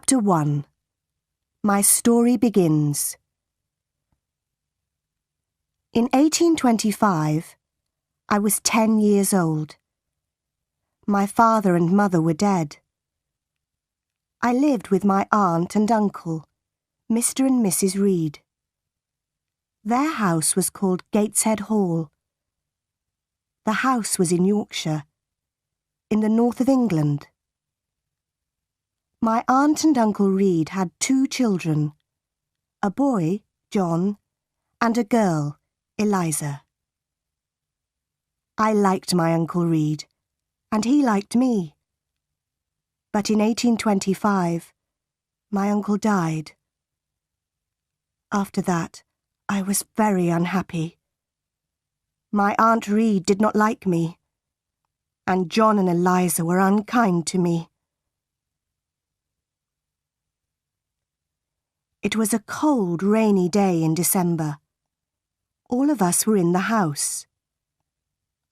Chapter 1. My story begins. In 1825, I was 10 years old. My father and mother were dead. I lived with my aunt and uncle, Mr. and Mrs. Reed. Their house was called Gateshead Hall. The house was in Yorkshire, in the north of England. My aunt and Uncle Reed had 2 children, a boy, John, and a girl, Eliza. I liked my Uncle Reed, and he liked me. But in 1825, my uncle died. After that, I was very unhappy. My Aunt Reed did not like me, and John and Eliza were unkind to me. It was a cold, rainy day in December. All of us were in the house.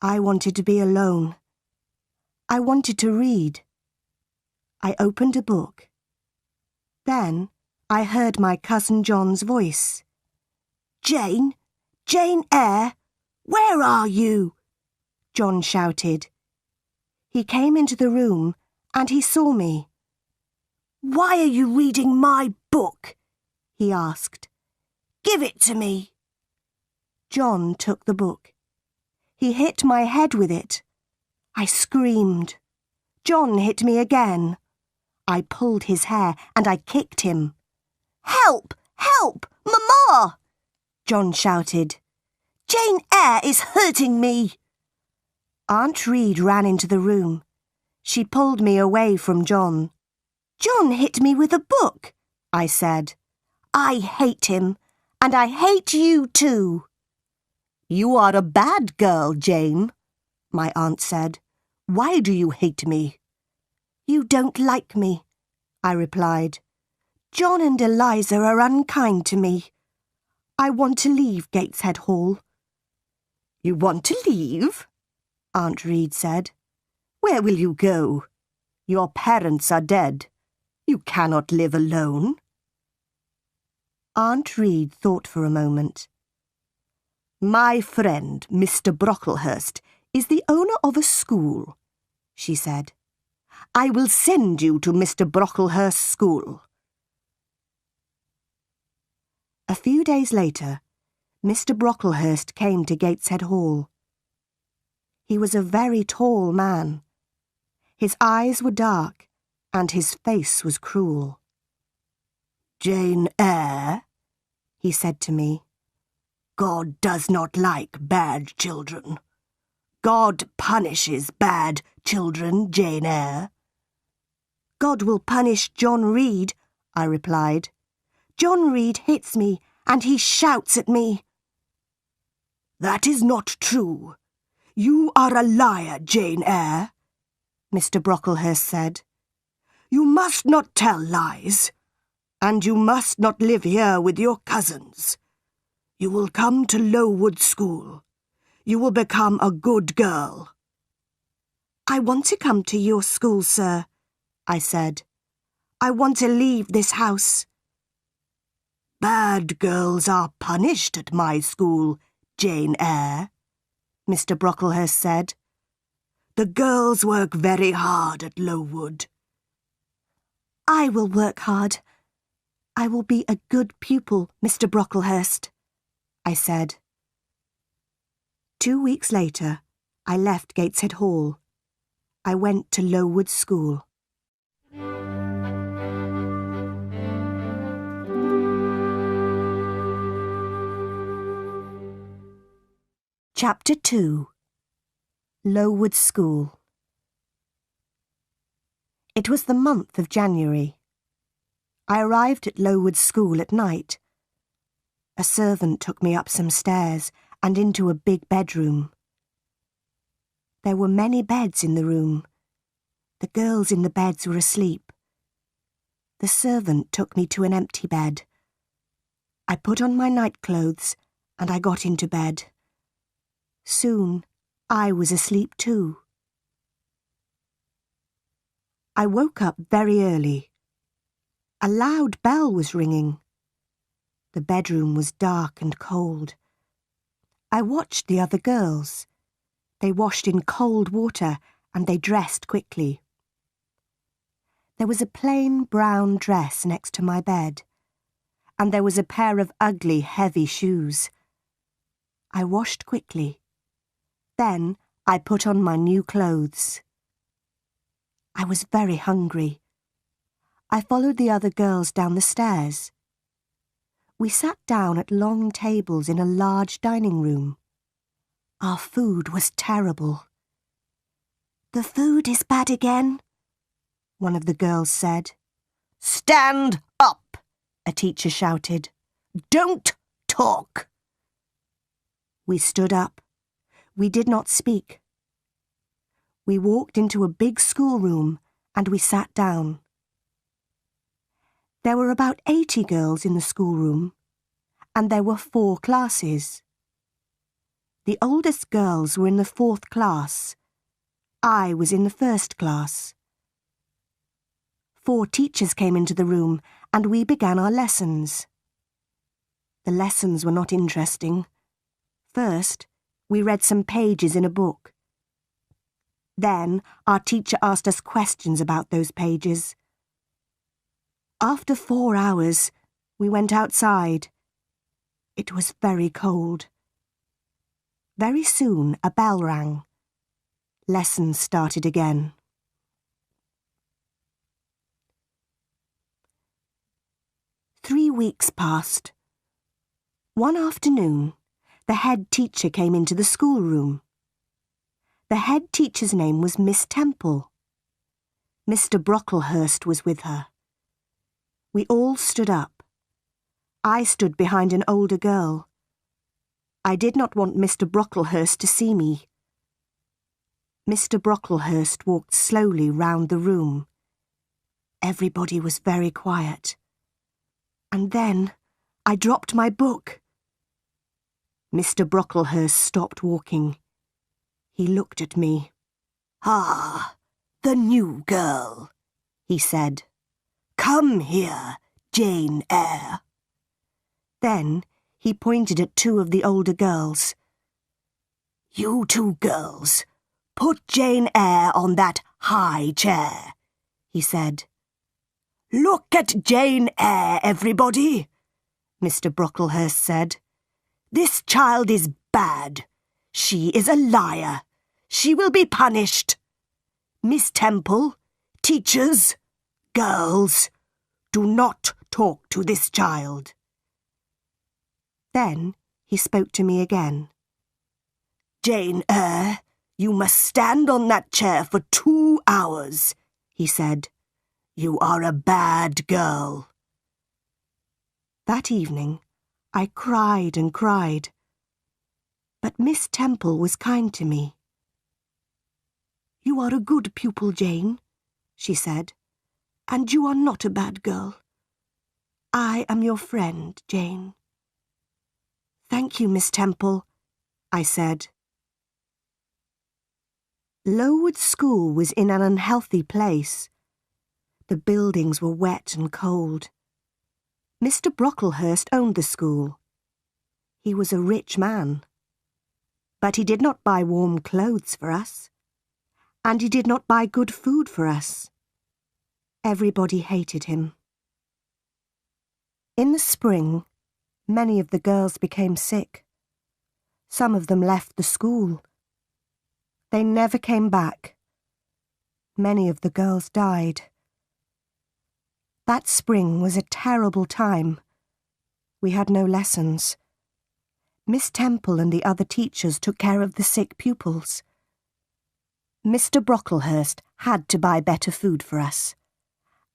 I wanted to be alone. I wanted to read. I opened a book. Then I heard my cousin John's voice. "Jane! Jane Eyre! Where are you?" John shouted. He came into the room and he saw me. "Why are you reading my book?" he asked. "Give it to me." John took the book. He hit my head with it. I screamed. John hit me again. I pulled his hair and I kicked him. "Help! Help! Mama!" John shouted. "Jane Eyre is hurting me." Aunt Reed ran into the room. She pulled me away from John. "John hit me with a book," I said. "I hate him, and I hate you too." "You are a bad girl, Jane," my aunt said. "Why do you hate me?" "You don't like me," I replied. "John and Eliza are unkind to me. I want to leave Gateshead Hall." "You want to leave?" Aunt Reed said. "Where will you go? Your parents are dead. You cannot live alone." Aunt Reed thought for a moment. "My friend, Mr. Brocklehurst, is the owner of a school," she said. "I will send you to Mr. Brocklehurst's school." A few days later, Mr. Brocklehurst came to Gateshead Hall. He was a very tall man. His eyes were dark, and his face was cruel. "Jane Eyre," he said to me, "God does not like bad children. God punishes bad children, Jane Eyre." "God will punish John Reed," I replied. "John Reed hits me and he shouts at me." "That is not true. You are a liar, Jane Eyre," Mr. Brocklehurst said. "You must not tell lies, and you must not live here with your cousins. You will come to Lowood School. You will become a good girl." "I want to come to your school, sir," I said. "I want to leave this house." "Bad girls are punished at my school, Jane Eyre," Mr. Brocklehurst said. "The girls work very hard at Lowood." "I will work hard. I will be a good pupil, Mr. Brocklehurst," I said. 2 weeks later, I left Gateshead Hall. I went to Lowood School. Chapter 2. Lowood School. It was the month of January. I arrived at Lowood School at night. A servant took me up some stairs and into a big bedroom. There were many beds in the room. The girls in the beds were asleep. The servant took me to an empty bed. I put on my nightclothes and I got into bed. Soon I was asleep too. I woke up very early. A loud bell was ringing. The bedroom was dark and cold. I watched the other girls. They washed in cold water and they dressed quickly. There was a plain brown dress next to my bed, and there was a pair of ugly, heavy shoes. I washed quickly. Then I put on my new clothes. I was very hungry. I followed the other girls down the stairs. We sat down at long tables in a large dining room. Our food was terrible. "The food is bad again," one of the girls said. "Stand up," a teacher shouted. "Don't talk." We stood up. We did not speak. We walked into a big schoolroom and we sat down. There were about 80 girls in the schoolroom, and there were 4 classes. The oldest girls were in the 4th class. I was in the 1st class. 4 teachers came into the room, and we began our lessons. The lessons were not interesting. First, we read some pages in a book. Then, our teacher asked us questions about those pages. After 4 hours, we went outside. It was very cold. Very soon, a bell rang. Lessons started again. Three weeks passed. One afternoon, the head teacher came into the schoolroom. The head teacher's name was Miss Temple. Mr. Brocklehurst was with her. We all stood up. I stood behind an older girl. I did not want Mr. Brocklehurst to see me. Mr. Brocklehurst walked slowly round the room. Everybody was very quiet. And then I dropped my book. Mr. Brocklehurst stopped walking. He looked at me. "Ah, the new girl," he said. "Come here, Jane Eyre." Then he pointed at 2 of the older girls. "You 2 girls, put Jane Eyre on that high chair," he said. "Look at Jane Eyre, everybody," Mr. Brocklehurst said. "This child is bad. She is a liar. She will be punished. Miss Temple, teachers, girls, do not talk to this child." Then he spoke to me again. "Jane Eyre, you must stand on that chair for 2 hours," he said. "You are a bad girl." That evening, I cried and cried. But Miss Temple was kind to me. "You are a good pupil, Jane," she said, "and you are not a bad girl. I am your friend, Jane." "Thank you, Miss Temple," I said. Lowood School was in an unhealthy place. The buildings were wet and cold. Mr. Brocklehurst owned the school. He was a rich man. But he did not buy warm clothes for us. And he did not buy good food for us. Everybody hated him. In the spring, many of the girls became sick. Some of them left the school. They never came back. Many of the girls died. That spring was a terrible time. We had no lessons. Miss Temple and the other teachers took care of the sick pupils. Mr. Brocklehurst had to buy better food for us,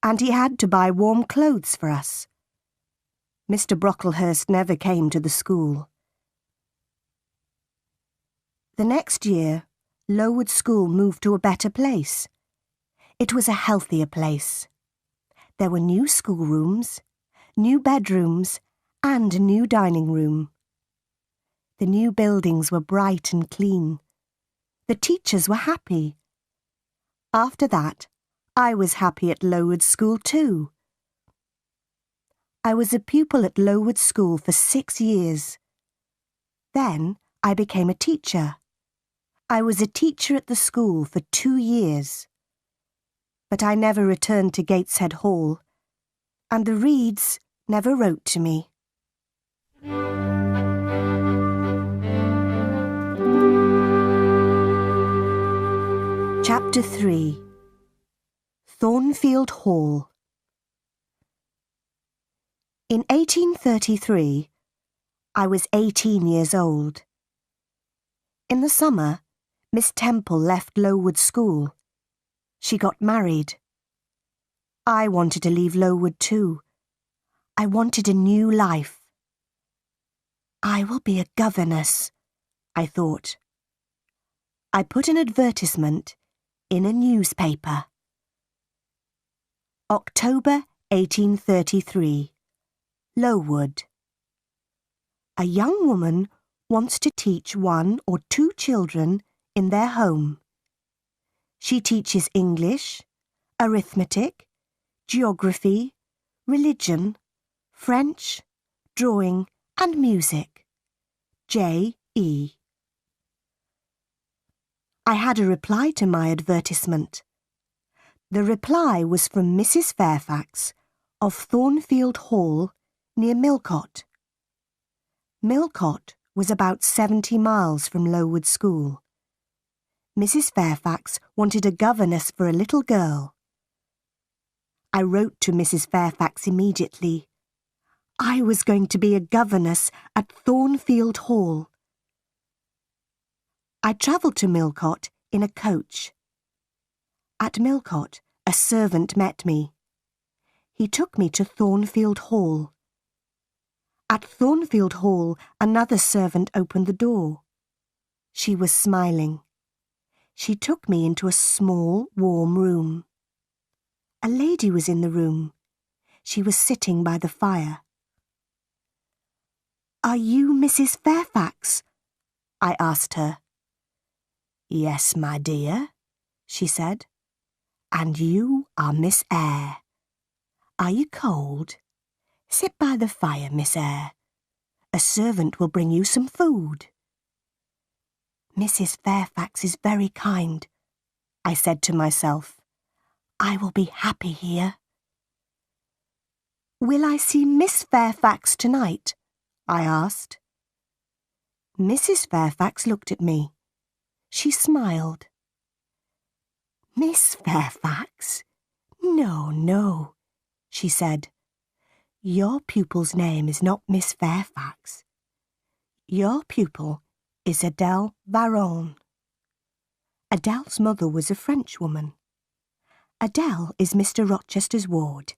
and he had to buy warm clothes for us. Mr. Brocklehurst never came to the school. The next year, Lowood School moved to a better place. It was a healthier place. There were new schoolrooms, new bedrooms, and a new dining room. The new buildings were bright and clean. The teachers were happy. After that, I was happy at Lowood School too. I was a pupil at Lowood School for 6 years. Then I became a teacher. I was a teacher at the school for 2 years. But I never returned to Gateshead Hall, and the Reeds never wrote to me. Chapter 3. Thornfield Hall. In 1833, I was 18 years old. In the summer, Miss Temple left Lowood School. She got married. I wanted to leave Lowood too. I wanted a new life. I will be a governess, I thought. I put an advertisement in a newspaper. October 1833. Lowood. A young woman wants to teach 1 or 2 children in their home. She teaches English, arithmetic, geography, religion, French, drawing and music. J.E. I had a reply to my advertisement. The reply was from Mrs. Fairfax of Thornfield Hall near Millcote. Millcote was about 70 miles from Lowood School. Mrs. Fairfax wanted a governess for a little girl. I wrote to Mrs. Fairfax immediately. I was going to be a governess at Thornfield Hall. I travelled to Millcote in a coach. At Millcote, a servant met me. He took me to Thornfield Hall. At Thornfield Hall, another servant opened the door. She was smiling. She took me into a small, warm room. A lady was in the room. She was sitting by the fire. "Are you Mrs. Fairfax?" I asked her. "Yes, my dear," she said. "And you are Miss Eyre. Are you cold? Sit by the fire, Miss Eyre. A servant will bring you some food." "Mrs. Fairfax is very kind," I said to myself. "I will be happy here." "Will I see Miss Fairfax tonight?" I asked. Mrs. Fairfax looked at me. She smiled. "Miss Fairfax? No, no," she said. "Your pupil's name is not Miss Fairfax. Your pupil is Adele Varon." Adele's mother was a Frenchwoman. Adele is Mr. Rochester's ward.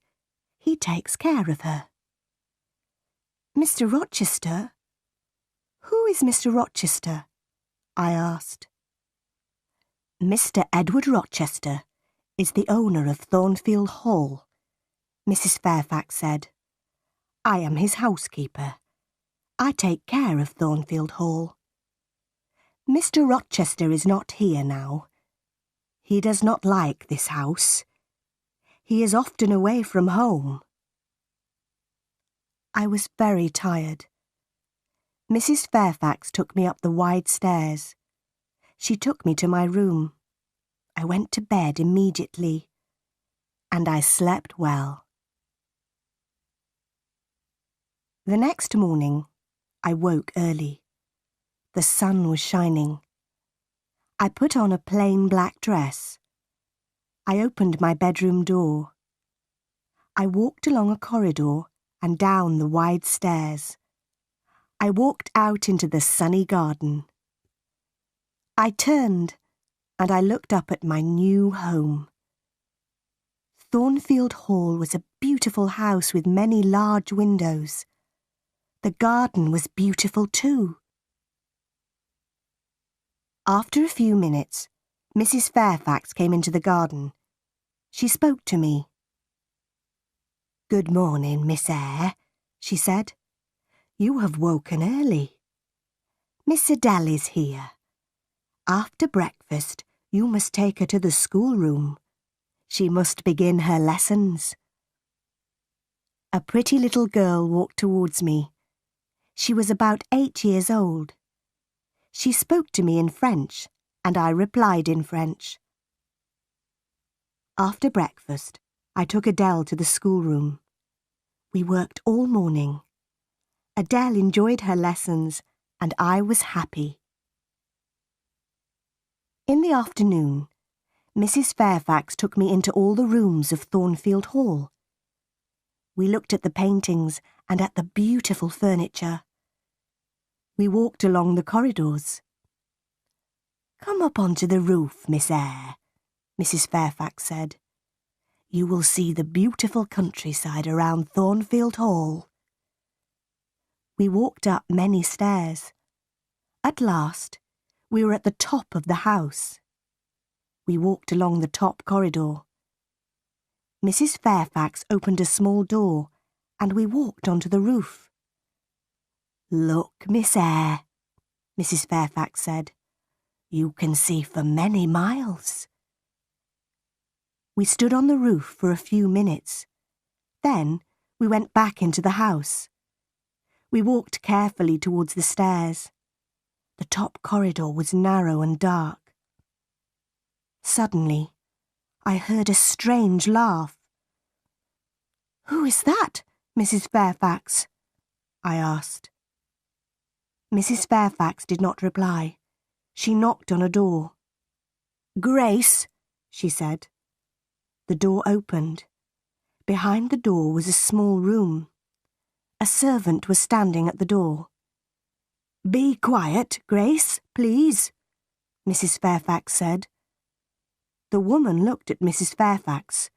He takes care of her. "Mr. Rochester? Who is Mr. Rochester?" I asked. "Mr. Edward Rochester is the owner of Thornfield Hall," Mrs. Fairfax said. "I am his housekeeper. I take care of Thornfield Hall. Mr. Rochester is not here now. He does not like this house. He is often away from home." I was very tired. Mrs. Fairfax took me up the wide stairs. She took me to my room. I went to bed immediately, and I slept well. The next morning, I woke early. The sun was shining. I put on a plain black dress. I opened my bedroom door. I walked along a corridor and down the wide stairs. I walked out into the sunny garden. I turned and I looked up at my new home. Thornfield Hall was a beautiful house with many large windows. The garden was beautiful too. After a few minutes, Mrs. Fairfax came into the garden. She spoke to me. "Good morning, Miss Eyre," she said. "You have woken early. Miss Adele is here. After breakfast, you must take her to the schoolroom. She must begin her lessons." A pretty little girl walked towards me. She was about 8 years old. She spoke to me in French, and I replied in French. After breakfast, I took Adele to the schoolroom. We worked all morning. Adele enjoyed her lessons, and I was happy. In the afternoon, Mrs. Fairfax took me into all the rooms of Thornfield Hall. We looked at the paintings and at the beautiful furniture. We walked along the corridors. "Come up onto the roof, Miss Eyre," Mrs. Fairfax said. "You will see the beautiful countryside around Thornfield Hall." We walked up many stairs. At last, we were at the top of the house. We walked along the top corridor. Mrs. Fairfax opened a small door, and we walked onto the roof. "Look, Miss Eyre," Mrs. Fairfax said. "You can see for many miles." We stood on the roof for a few minutes. Then we went back into the house. We walked carefully towards the stairs. The top corridor was narrow and dark. Suddenly, I heard a strange laugh. "Who is that, Mrs. Fairfax?" I asked. Mrs. Fairfax did not reply. She knocked on a door. "Grace," she said. The door opened. Behind the door was a small room. A servant was standing at the door. "Be quiet, Grace, please," Mrs. Fairfax said. The woman looked at Mrs. Fairfax.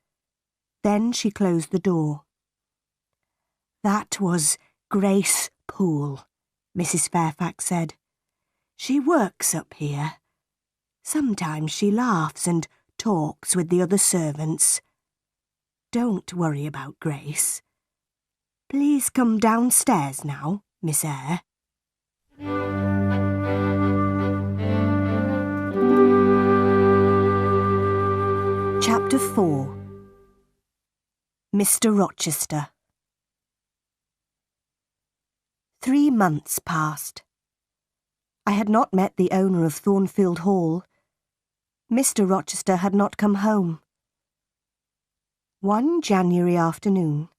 Then she closed the door. "That was Grace Poole," Mrs. Fairfax said. "She works up here. Sometimes she laughs and talks with the other servants. Don't worry about Grace. Please come downstairs now, Miss Eyre." Chapter 4. Mr. Rochester. 3 months passed. I had not met the owner of Thornfield Hall. Mr. Rochester had not come home. One January afternoon,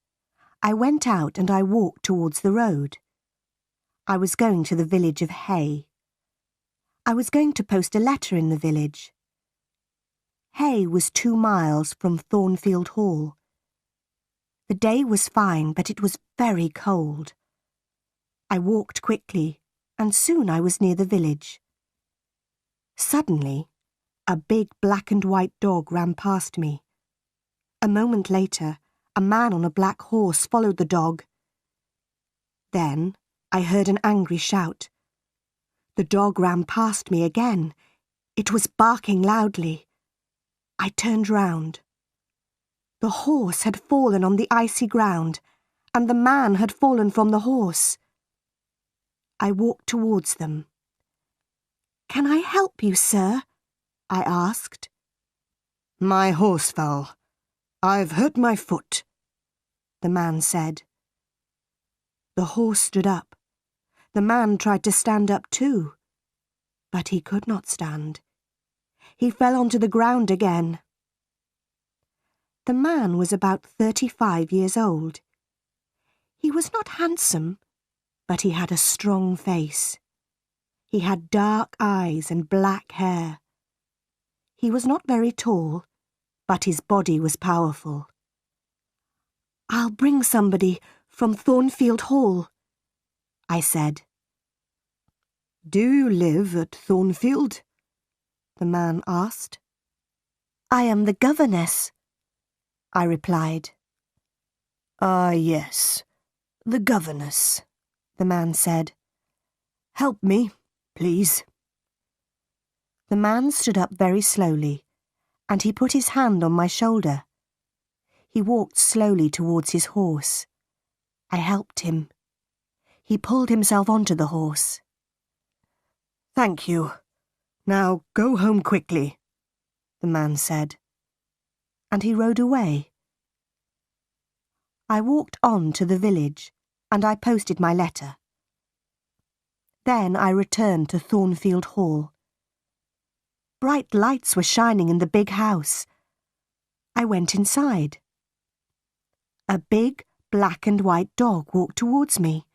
I went out and I walked towards the road. I was going to the village of Hay. I was going to post a letter in the village. Hay was 2 miles from Thornfield Hall. The day was fine, but it was very cold. I walked quickly, and soon I was near the village. Suddenly, a big black and white dog ran past me. A moment later, a man on a black horse followed the dog. Then I heard an angry shout. The dog ran past me again. It was barking loudly. I turned round. The horse had fallen on the icy ground, and the man had fallen from the horse. I walked towards them. "Can I help you, sir?" I asked. "My horse fell. I've hurt my foot," the man said. The horse stood up. The man tried to stand up too, but he could not stand. He fell onto the ground again. The man was about 35 years old. He was not handsome, but he had a strong face. He had dark eyes and black hair. He was not very tall, but his body was powerful. "I'll bring somebody from Thornfield Hall," I said. "Do you live at Thornfield?" the man asked. "I am the governess," I replied. "Ah, yes, the governess," the man said. "Help me, please." The man stood up very slowly, and he put his hand on my shoulder. He walked slowly towards his horse. I helped him. He pulled himself onto the horse. "Thank you. Now go home quickly," the man said. And he rode away. I walked on to the village, and I posted my letter. Then I returned to Thornfield Hall. Bright lights were shining in the big house. I went inside. A big black and white dog walked towards me.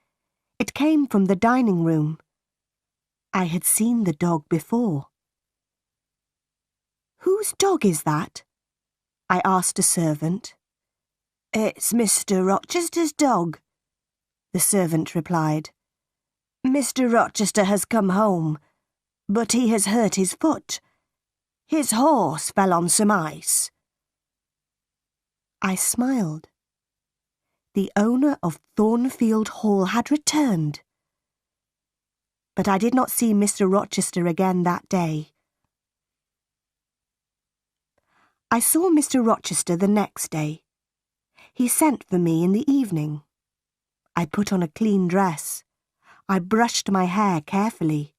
It came from the dining room. I had seen the dog before. "Whose dog is that?" I asked a servant. "It's Mr. Rochester's dog," the servant replied. "Mr. Rochester has come home, but he has hurt his foot. His horse fell on some ice." I smiled. The owner of Thornfield Hall had returned. But I did not see Mr. Rochester again that day. I saw Mr. Rochester the next day. He sent for me in the evening. I put on a clean dress. I brushed my hair carefully.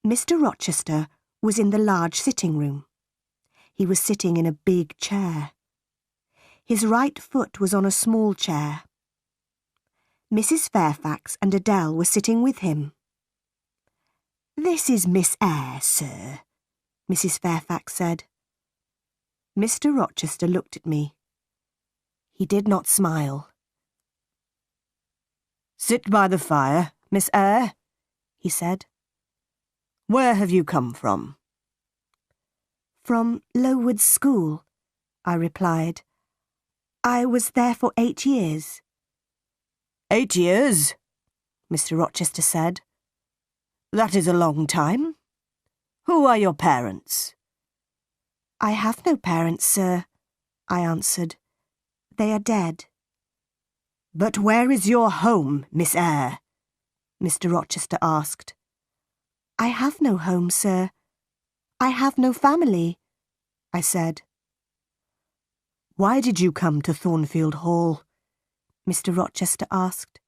Mr. Rochester was in the large sitting room. He was sitting in a big chair. His right foot was on a small chair. Mrs. Fairfax and Adele were sitting with him. "This is Miss Eyre, sir," Mrs. Fairfax said. Mr. Rochester looked at me. He did not smile. "Sit by the fire, Miss Eyre," he said. "Where have you come from?" "From Lowood School," I replied. "I was there for 8 years." "8 years?" Mr. Rochester said. "That is a long time. Who are your parents?" "I have no parents, sir," I answered. "They are dead." "But where is your home, Miss Eyre?" Mr. Rochester asked. "I have no home, sir. I have no family," I said. "Why did you come to Thornfield Hall?" Mr. Rochester asked.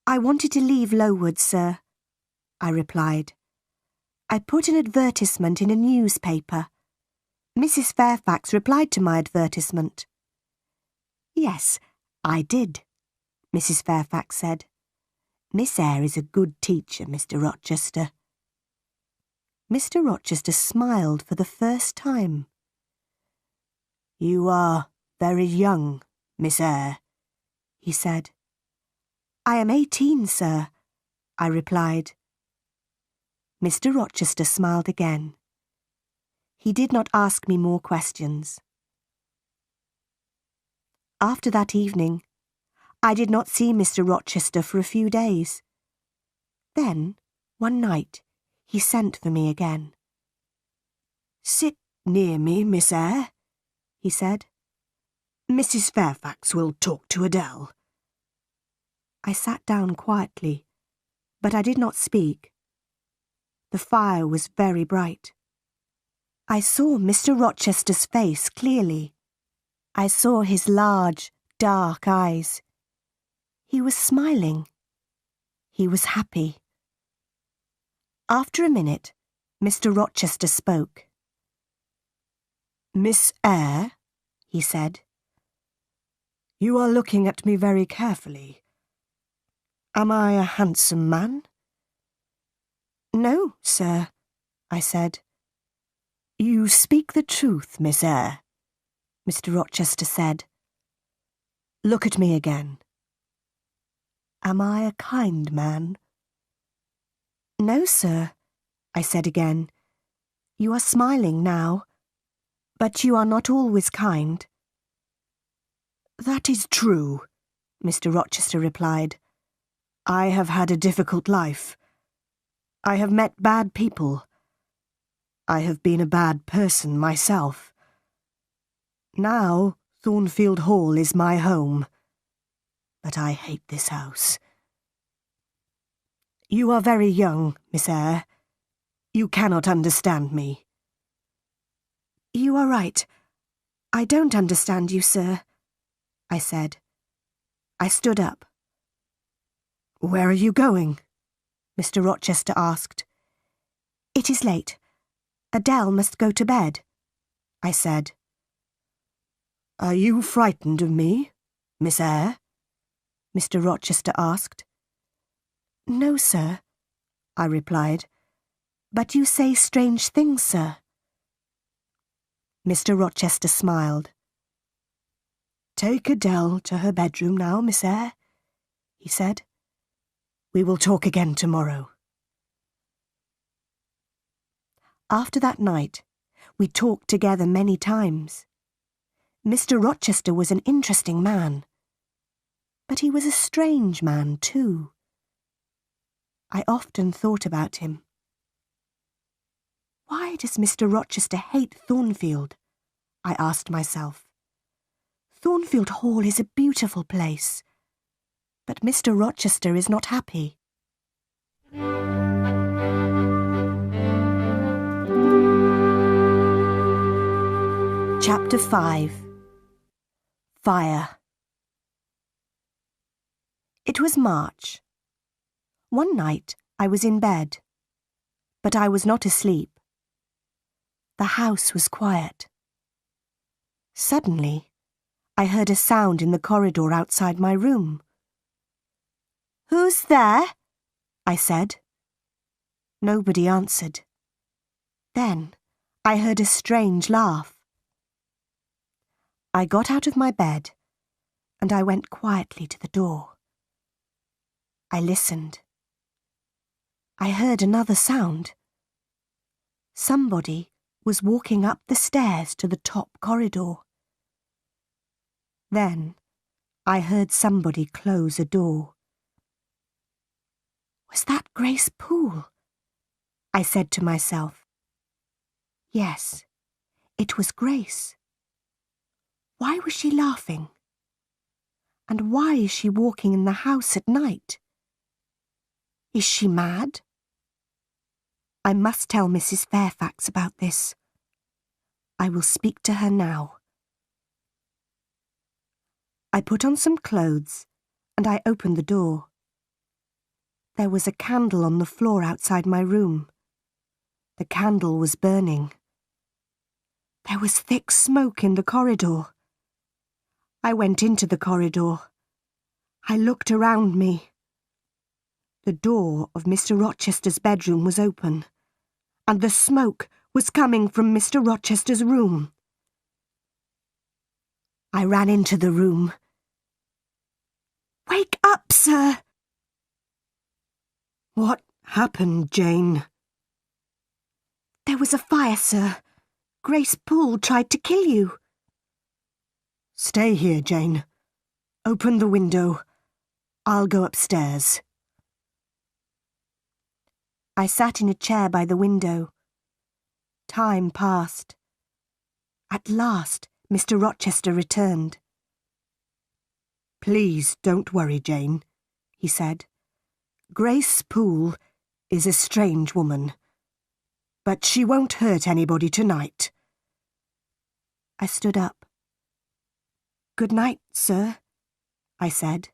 "I wanted to leave Lowood, sir," I replied. "I put an advertisement in a newspaper. Mrs. Fairfax replied to my advertisement." "Yes, I did," Mrs. Fairfax said. "Miss Eyre is a good teacher, Mr. Rochester." Mr. Rochester smiled for the first time. "You are very young, Miss Eyre," he said. "I am 18, sir," I replied. Mr. Rochester smiled again. He did not ask me more questions. After that evening, I did not see Mr. Rochester for a few days. Then, one night, he sent for me again. "Sit near me, Miss Eyre," he said. "Mrs. Fairfax will talk to Adele." I sat down quietly, but I did not speak. The fire was very bright. I saw Mr. Rochester's face clearly. I saw his large, dark eyes. He was smiling. He was happy. After a minute, Mr. Rochester spoke. "Miss Eyre," he said, "you are looking at me very carefully. Am I a handsome man?" "No, sir," I said. "You speak the truth, Miss Eyre," Mr. Rochester said. "Look at me again. Am I a kind man?" "No, sir," I said again. "You are smiling now, but you are not always kind." "That is true," Mr. Rochester replied. "I have had a difficult life. I have met bad people. I have been a bad person myself. Now Thornfield Hall is my home, but I hate this house. You are very young, Miss Eyre. You cannot understand me." "You are right. I don't understand you, sir," I said. I stood up. "Where are you going?" Mr. Rochester asked. "It is late. Adele must go to bed," I said. Are you frightened of me, Miss Eyre? Mr. Rochester asked. No, sir, I replied. But you say strange things, sir. Mr. Rochester smiled. Take Adele to her bedroom now, Miss Eyre, he said. We will talk again tomorrow. After that night, we talked together many times. Mr. Rochester was an interesting man, but he was a strange man too. I often thought about him. Why does Mr. Rochester hate Thornfield? I asked myself. Thornfield Hall is a beautiful place, but Mr. Rochester is not happy. Chapter 5. Fire. It was March. One night I was in bed, but I was not asleep. The house was quiet. Suddenly, I heard a sound in the corridor outside my room. Who's there? I said. Nobody answered. Then I heard a strange laugh. I got out of my bed and I went quietly to the door. I listened. I heard another sound. Somebody was walking up the stairs to the top corridor. Then I heard somebody close a door. Was that Grace Poole? I said to myself. Yes, it was Grace. Why was she laughing? And why is she walking in the house at night? Is she mad? I must tell Mrs. Fairfax about this. I will speak to her now. I put on some clothes and I opened the door. There was a candle on the floor outside my room. The candle was burning. There was thick smoke in the corridor. I went into the corridor. I looked around me. The door of Mr. Rochester's bedroom was open, and the smoke was coming from Mr. Rochester's room. I ran into the room. Wake up, sir! What happened, Jane? There was a fire, sir. Grace Poole tried to kill you. Stay here, Jane. Open the window. I'll go upstairs. I sat in a chair by the window. Time passed. At last, Mr. Rochester returned. Please don't worry, Jane, he said. Grace Poole is a strange woman, but she won't hurt anybody tonight. I stood up. Good night, sir, I said.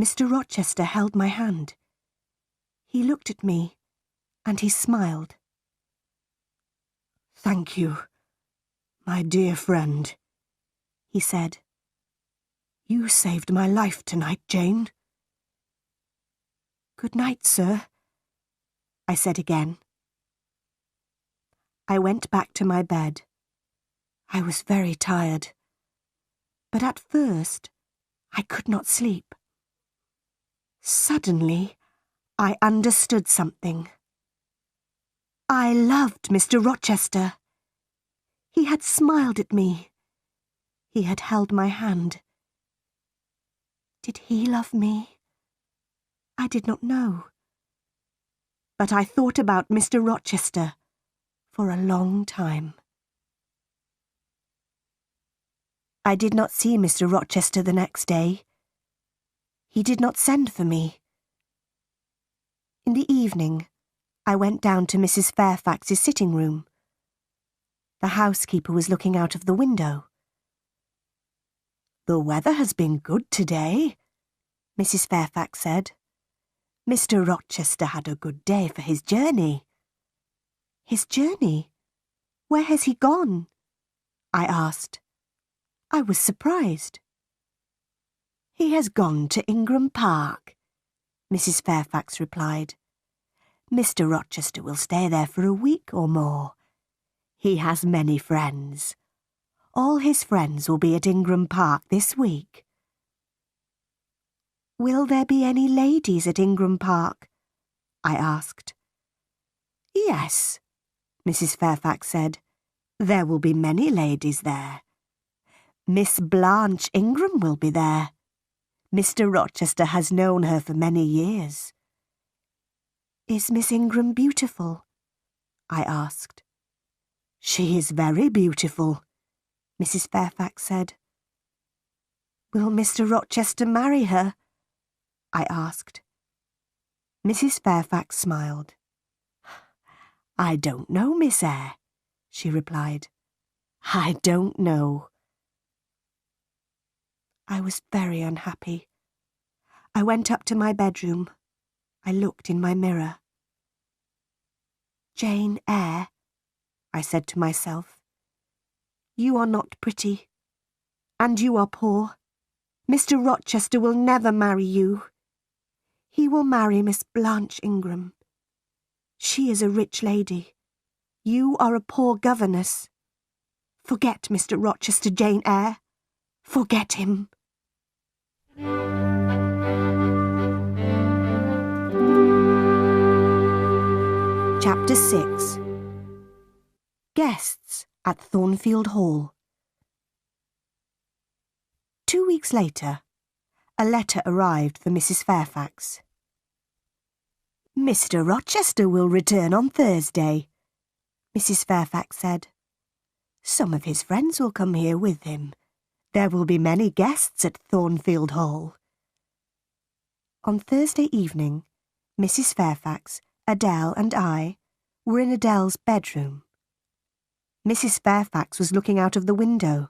Mr. Rochester held my hand. He looked at me, and he smiled. Thank you, my dear friend, he said. You saved my life tonight, Jane. Good night, sir, I said again. I went back to my bed. I was very tired, but at first I could not sleep. Suddenly, I understood something. I loved Mr. Rochester. He had smiled at me. He had held my hand. Did he love me? I did not know. But I thought about Mr. Rochester for a long time. I did not see Mr. Rochester the next day. He did not send for me. In the evening, I went down to Mrs. Fairfax's sitting room. The housekeeper was looking out of the window. The weather has been good today, Mrs. Fairfax said. Mr. Rochester had a good day for his journey. His journey? Where has he gone? I asked. I was surprised. "He has gone to Ingram Park," Mrs. Fairfax replied. "Mr. Rochester will stay there for a week or more. He has many friends. All his friends will be at Ingram Park this week." "Will there be any ladies at Ingram Park?" I asked. "Yes," Mrs. Fairfax said. "There will be many ladies there. Miss Blanche Ingram will be there. Mr. Rochester has known her for many years." "Is Miss Ingram beautiful?" I asked. "She is very beautiful," Mrs. Fairfax said. "Will Mr. Rochester marry her?" I asked. Mrs. Fairfax smiled. "I don't know, Miss Eyre," she replied. "I don't know." I was very unhappy. I went up to my bedroom. I looked in my mirror. "Jane Eyre," I said to myself, "you are not pretty, and you are poor. Mr. Rochester will never marry you. He will marry Miss Blanche Ingram. She is a rich lady. You are a poor governess. Forget Mr. Rochester, Jane Eyre. Forget him." Chapter 6. Guests at Thornfield Hall. 2 weeks later, a letter arrived for Mrs. Fairfax. "Mr. Rochester will return on Thursday," Mrs. Fairfax said. "Some of his friends will come here with him. There will be many guests at Thornfield Hall." On Thursday evening, Mrs. Fairfax, Adele and I were in Adele's bedroom. Mrs. Fairfax was looking out of the window.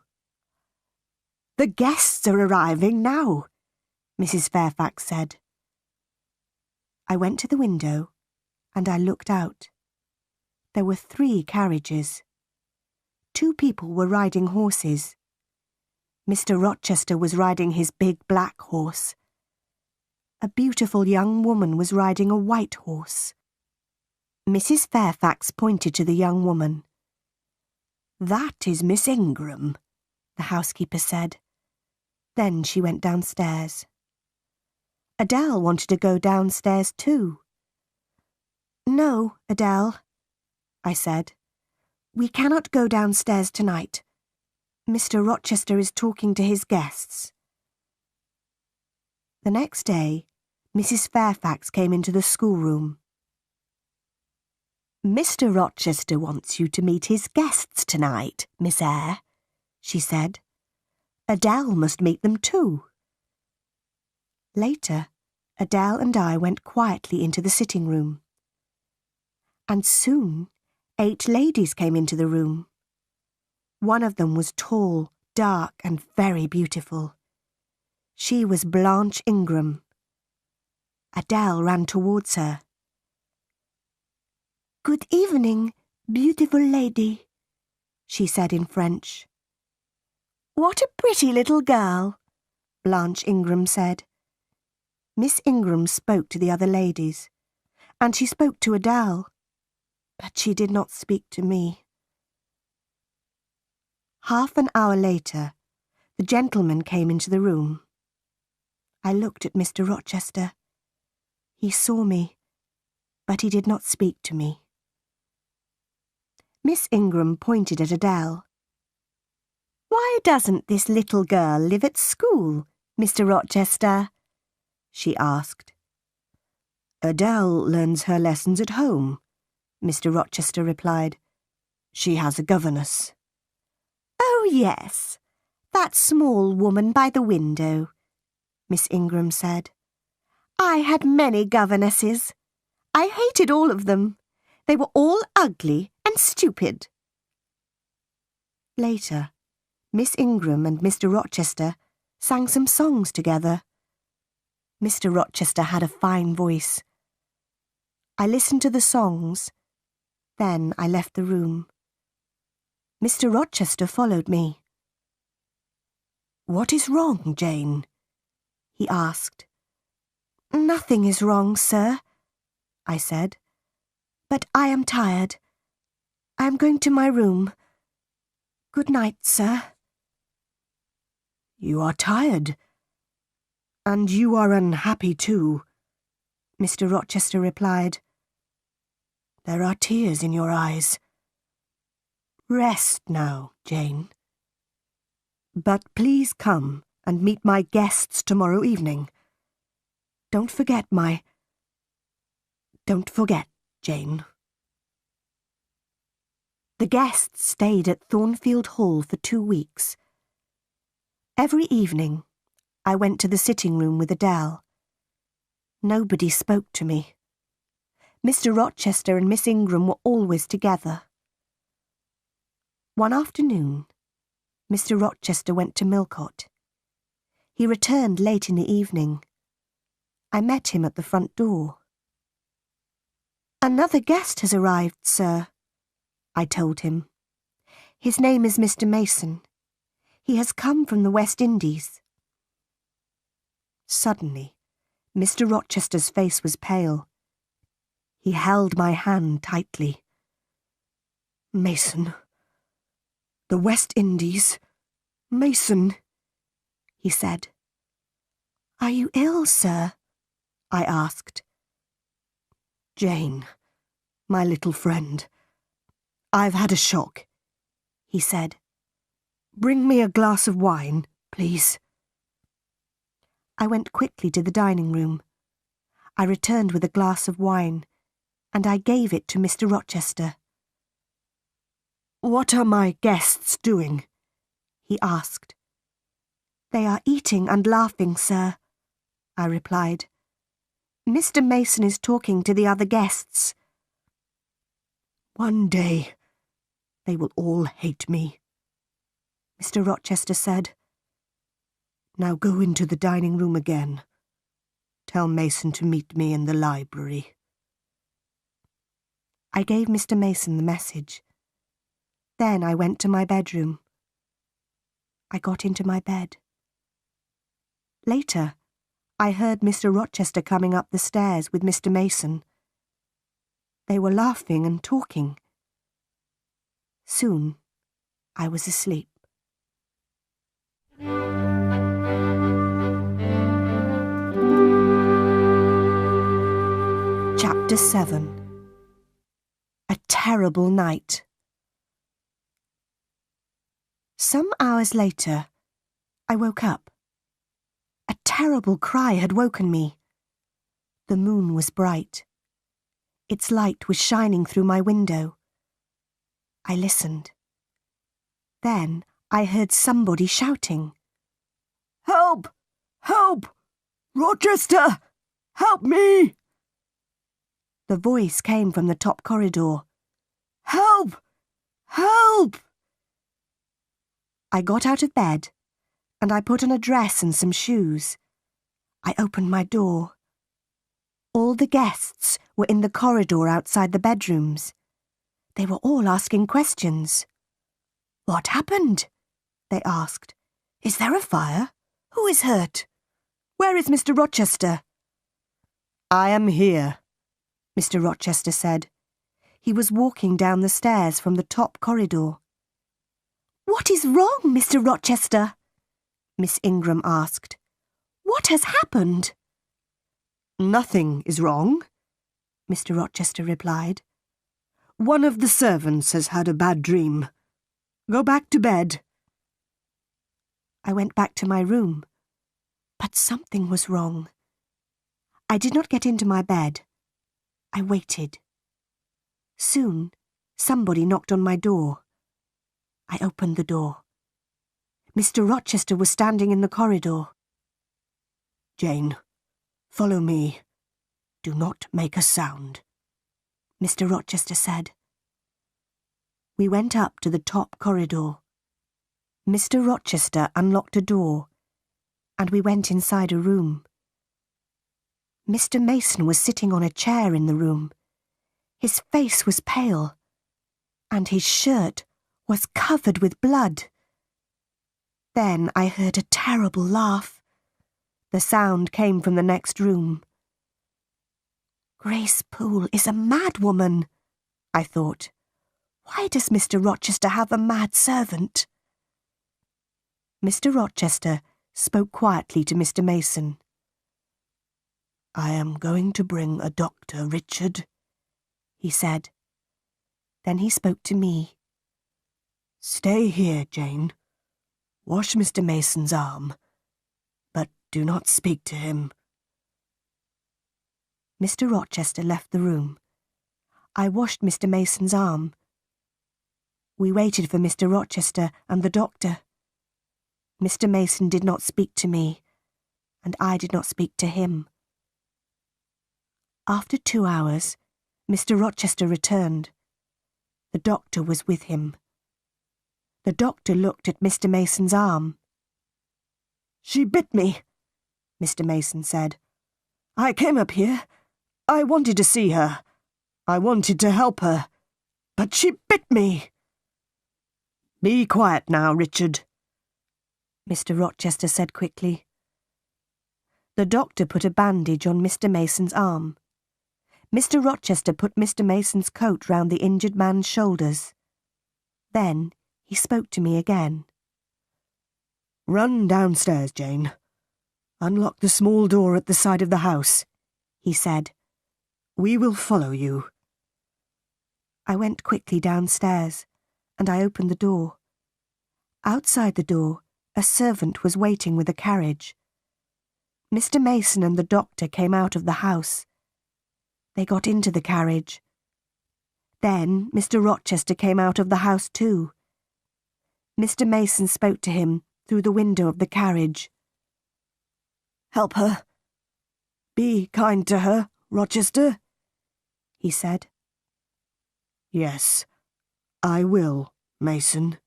"The guests are arriving now," Mrs. Fairfax said. I went to the window and I looked out. There were 3 carriages. 2 people were riding horses. Mr. Rochester was riding his big black horse. A beautiful young woman was riding a white horse. Mrs. Fairfax pointed to the young woman. "That is Miss Ingram," the housekeeper said. Then she went downstairs. Adele wanted to go downstairs too. "No, Adele," I said. "We cannot go downstairs tonight. Mr. Rochester is talking to his guests." The next day, Mrs. Fairfax came into the schoolroom. "Mr. Rochester wants you to meet his guests tonight, Miss Eyre," she said. "Adele must meet them too." Later, Adele and I went quietly into the sitting room. And soon 8 ladies came into the room. One of them was tall, dark, and very beautiful. She was Blanche Ingram. Adele ran towards her. "Good evening, beautiful lady," she said in French. "What a pretty little girl," Blanche Ingram said. Miss Ingram spoke to the other ladies, and she spoke to Adele, but she did not speak to me. Half an hour later, the gentleman came into the room. I looked at Mr. Rochester. He saw me, but he did not speak to me. Miss Ingram pointed at Adele. "Why doesn't this little girl live at school, Mr. Rochester?" she asked. "Adele learns her lessons at home," Mr. Rochester replied. "She has a governess." "Oh, yes, that small woman by the window," Miss Ingram said. "I had many governesses. I hated all of them. They were all ugly and stupid." Later, Miss Ingram and Mr. Rochester sang some songs together. Mr. Rochester had a fine voice. I listened to the songs. Then I left the room. Mr. Rochester followed me. "What is wrong, Jane?" he asked. "Nothing is wrong, sir," I said. "But I am tired. I am going to my room. Good night, sir." "You are tired. And you are unhappy too," Mr. Rochester replied. "There are tears in your eyes. Rest now, Jane. But please come and meet my guests tomorrow evening. Don't forget, Jane." The guests stayed at Thornfield Hall for 2 weeks. Every evening, I went to the sitting room with Adele. Nobody spoke to me. Mr. Rochester and Miss Ingram were always together. One afternoon, Mr. Rochester went to Millcote. He returned late in the evening. I met him at the front door. "Another guest has arrived, sir," I told him. "His name is Mr. Mason. He has come from the West Indies." Suddenly, Mr. Rochester's face was pale. He held my hand tightly. "Mason. The West Indies. Mason," he said. "Are you ill, sir?" I asked. "Jane, my little friend, I've had a shock," he said. "Bring me a glass of wine, please." I went quickly to the dining room. I returned with a glass of wine, and I gave it to Mr. Rochester. "What are my guests doing?" he asked. "They are eating and laughing, sir," I replied. "Mr. Mason is talking to the other guests." "One day they will all hate me," Mr. Rochester said. "Now go into the dining room again. Tell Mason to meet me in the library." I gave Mr. Mason the message. Then I went to my bedroom. I got into my bed. Later, I heard Mr. Rochester coming up the stairs with Mr. Mason. They were laughing and talking. Soon, I was asleep. Chapter 7. A terrible night. Some hours later, I woke up. A terrible cry had woken me. The moon was bright. Its light was shining through my window. I listened. Then I heard somebody shouting. "Help! Help! Rochester! Help me!" The voice came from the top corridor. "Help! Help!" I got out of bed, and I put on a dress and some shoes. I opened my door. All the guests were in the corridor outside the bedrooms. They were all asking questions. "What happened?" they asked. "Is there a fire? Who is hurt? Where is Mr. Rochester?" "I am here," Mr. Rochester said. He was walking down the stairs from the top corridor. "What is wrong, Mr. Rochester?" Miss Ingram asked. "What has happened?" "Nothing is wrong," Mr. Rochester replied. "One of the servants has had a bad dream. Go back to bed." I went back to my room, but something was wrong. I did not get into my bed. I waited. Soon, somebody knocked on my door. I opened the door. Mr. Rochester was standing in the corridor. "Jane, follow me. Do not make a sound," Mr. Rochester said. We went up to the top corridor. Mr. Rochester unlocked a door, and we went inside a room. Mr. Mason was sitting on a chair in the room. His face was pale, and his shirt was covered with blood. Then I heard a terrible laugh. The sound came from the next room. Grace Poole is a mad woman, I thought. Why does Mr. Rochester have a mad servant? Mr. Rochester spoke quietly to Mr. Mason. "I am going to bring a doctor, Richard," he said. Then he spoke to me. "Stay here, Jane. Wash Mr. Mason's arm, but do not speak to him." Mr. Rochester left the room. I washed Mr. Mason's arm. We waited for Mr. Rochester and the doctor. Mr. Mason did not speak to me, and I did not speak to him. After 2 hours, Mr. Rochester returned. The doctor was with him. The doctor looked at Mr. Mason's arm. "She bit me," Mr. Mason said. "I came up here. I wanted to see her. I wanted to help her. But she bit me." "Be quiet now, Richard," Mr. Rochester said quickly. The doctor put a bandage on Mr. Mason's arm. Mr. Rochester put Mr. Mason's coat round the injured man's shoulders. Then he spoke to me again. "Run downstairs, Jane. Unlock the small door at the side of the house," he said. "We will follow you." I went quickly downstairs, and I opened the door. Outside the door, a servant was waiting with a carriage. Mr. Mason and the doctor came out of the house. They got into the carriage. Then Mr. Rochester came out of the house too. Mr. Mason spoke to him through the window of the carriage. "Help her. Be kind to her, Rochester," he said. "Yes, I will, Mason,"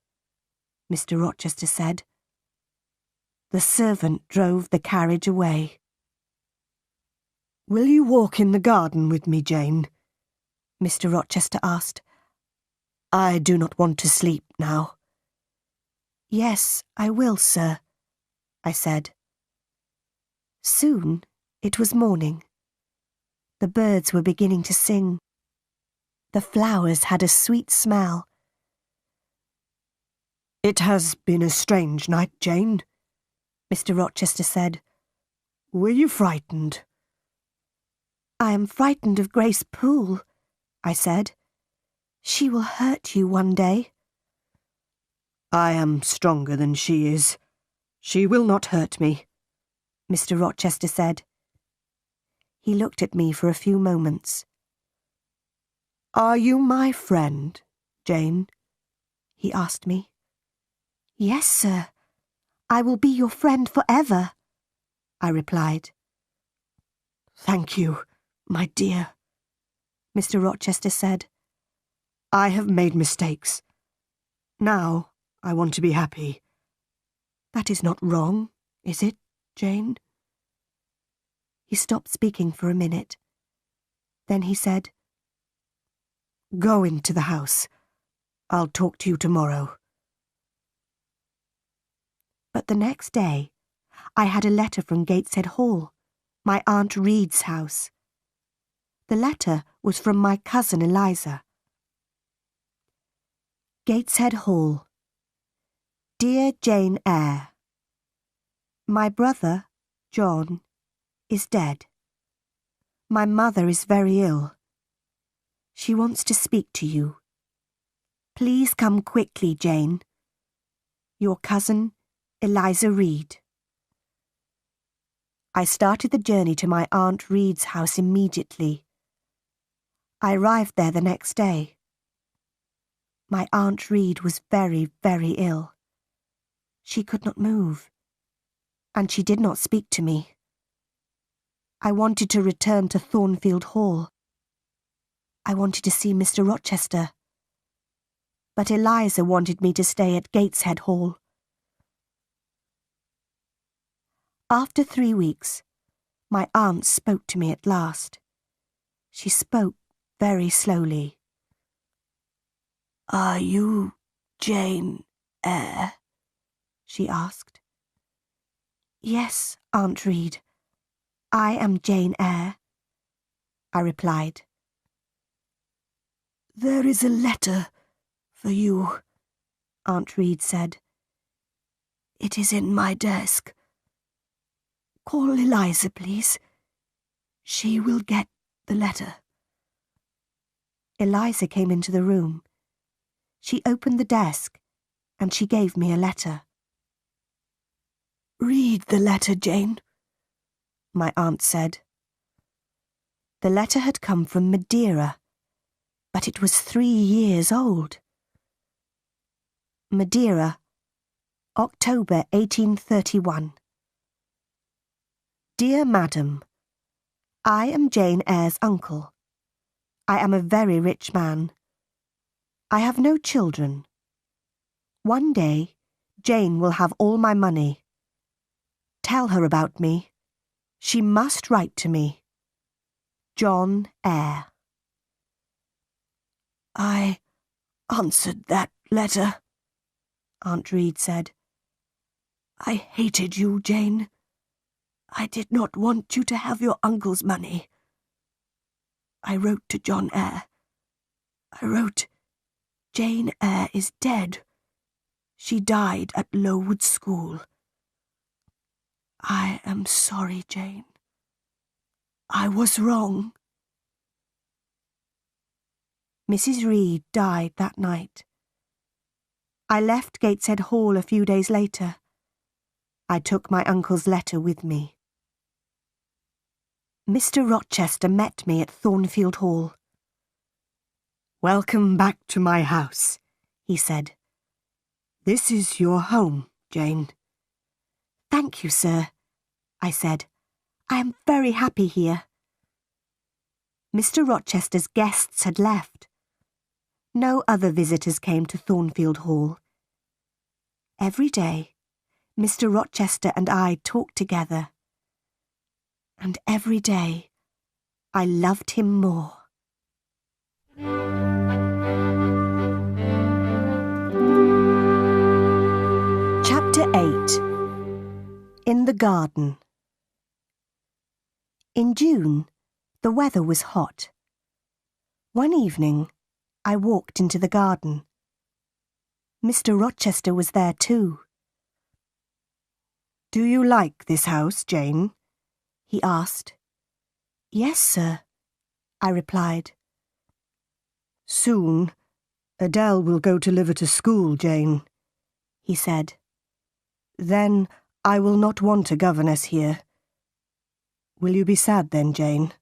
Mr. Rochester said. The servant drove the carriage away. "Will you walk in the garden with me, Jane?" Mr. Rochester asked. "I do not want to sleep now." "Yes, I will, sir," I said. Soon it was morning. The birds were beginning to sing. The flowers had a sweet smell. "It has been a strange night, Jane," Mr. Rochester said. "Were you frightened?" "I am frightened of Grace Poole," I said. "She will hurt you one day." "I am stronger than she is. She will not hurt me," Mr. Rochester said. He looked at me for a few moments. "Are you my friend, Jane?" he asked me. "Yes, sir. I will be your friend forever," I replied. "Thank you, my dear," Mr. Rochester said. "I have made mistakes. Now I want to be happy. That is not wrong, is it, Jane?" He stopped speaking for a minute. Then he said, "Go into the house. I'll talk to you tomorrow." But the next day, I had a letter from Gateshead Hall, my Aunt Reed's house. The letter was from my cousin Eliza. Gateshead Hall. Dear Jane Eyre, my brother, John, is dead. My mother is very ill. She wants to speak to you. Please come quickly, Jane. Your cousin, Eliza Reed. I started the journey to my Aunt Reed's house immediately. I arrived there the next day. My Aunt Reed was very, very ill. She could not move, and she did not speak to me. I wanted to return to Thornfield Hall. I wanted to see Mr. Rochester. But Eliza wanted me to stay at Gateshead Hall. After 3 weeks, my aunt spoke to me at last. She spoke very slowly. "Are you Jane Eyre?" she asked. Yes, Aunt Reed. I am Jane Eyre, I replied. There is a letter for you, Aunt Reed said. It is in my desk. Call Eliza, please. She will get the letter. Eliza came into the room. She opened the desk and she gave me a letter. Read the letter, Jane, my aunt said. The letter had come from Madeira, but it was 3 years old. Madeira, October 1831. Dear Madam, I am Jane Eyre's uncle. I am a very rich man. I have no children. One day, Jane will have all my money. Tell her about me. She must write to me. John Eyre. I answered that letter, Aunt Reed said. I hated you, Jane. I did not want you to have your uncle's money. I wrote to John Eyre. I wrote, Jane Eyre is dead. She died at Lowood School. I am sorry, Jane. I was wrong. Mrs. Reed died that night. I left Gateshead Hall a few days later. I took my uncle's letter with me. Mr. Rochester met me at Thornfield Hall. Welcome back to my house, he said. This is your home, Jane. Thank you, sir, I said. I am very happy here. Mr. Rochester's guests had left. No other visitors came to Thornfield Hall. Every day, Mr. Rochester and I talked together. And every day, I loved him more. Chapter 8. In the Garden. In June, the weather was hot. One evening, I walked into the garden. Mr. Rochester was there too. Do you like this house, Jane? He asked. Yes, sir, I replied. Soon, Adele will go to live at a school, Jane, he said. Then I will not want a governess here. Will you be sad then, Jane?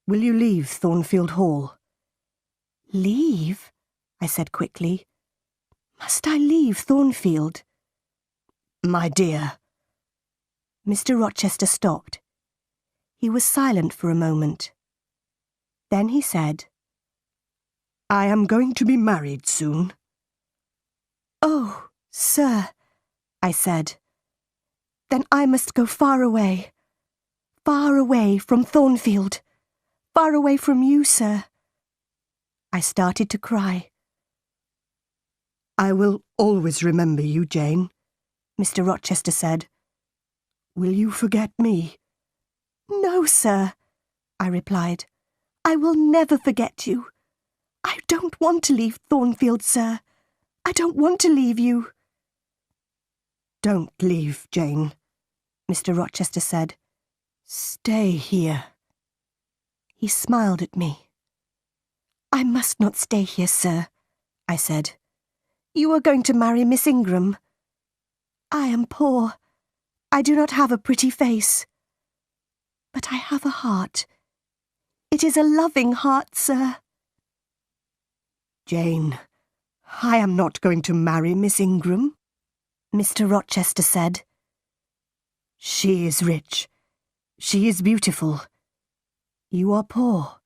Will you leave Thornfield Hall? Leave? I said quickly. Must I leave Thornfield? My dear. Mr. Rochester stopped. He was silent for a moment. Then he said, I am going to be married soon. Oh, sir, I said. Then I must go far away from Thornfield, far away from you, sir. I started to cry. I will always remember you, Jane, Mr. Rochester said. Will you forget me? No, sir, I replied. I will never forget you. I don't want to leave Thornfield, sir. I don't want to leave you. Don't leave, Jane, Mr. Rochester said. Stay here. He smiled at me. I must not stay here, sir, I said. You are going to marry Miss Ingram. I am poor. I do not have a pretty face. But I have a heart. It is a loving heart, sir. Jane, I am not going to marry Miss Ingram, Mr. Rochester said. She is rich. She is beautiful. You are poor.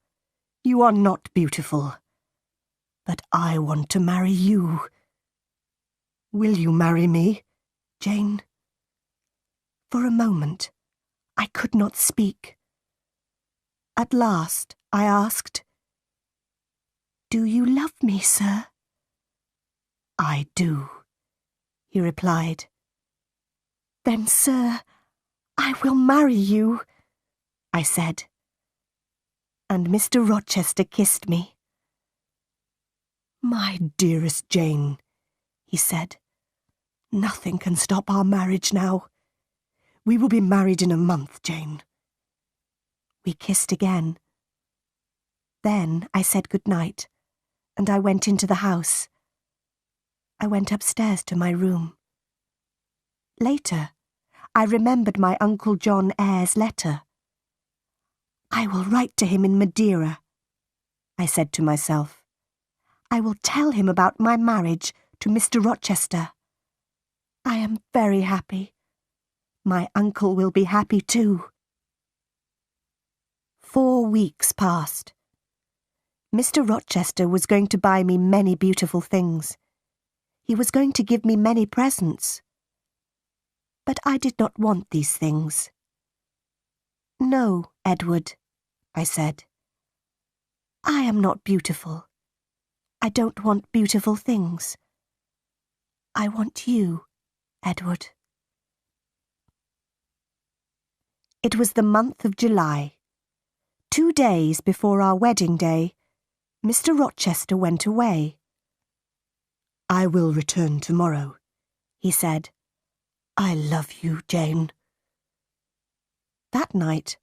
You are not beautiful. But I want to marry you. Will you marry me, Jane? For a moment, I could not speak. At last, I asked, Do you love me, sir? I do, he replied. "Then, sir, I will marry you," I said. And Mr. Rochester kissed me. "My dearest Jane," he said, "nothing can stop our marriage now. We will be married in a month, Jane." We kissed again. Then I said good night, and I went into the house. I went upstairs to my room. Later, I remembered my Uncle John Eyre's letter. "I will write to him in Madeira," I said to myself. "I will tell him about my marriage to Mr. Rochester. I am very happy. My uncle will be happy too." 4 weeks passed. Mr. Rochester was going to buy me many beautiful things. He was going to give me many presents. But I did not want these things. "No, Edward," I said. "I am not beautiful. I don't want beautiful things. I want you, Edward." It was the month of July. 2 days before our wedding day, Mr. Rochester went away. "I will return tomorrow," he said. "I love you, Jane." That night,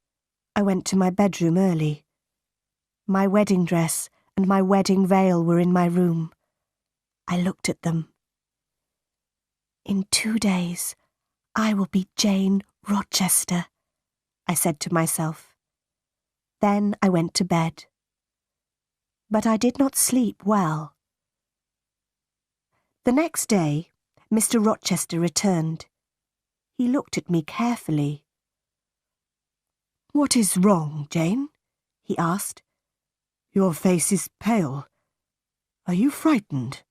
I went to my bedroom early. My wedding dress and my wedding veil were in my room. I looked at them. "In 2 days, I will be Jane Rochester," I said to myself. Then I went to bed. But I did not sleep well. The next day, Mr. Rochester returned. He looked at me carefully. "What is wrong, Jane?" he asked. "Your face is pale. Are you frightened?"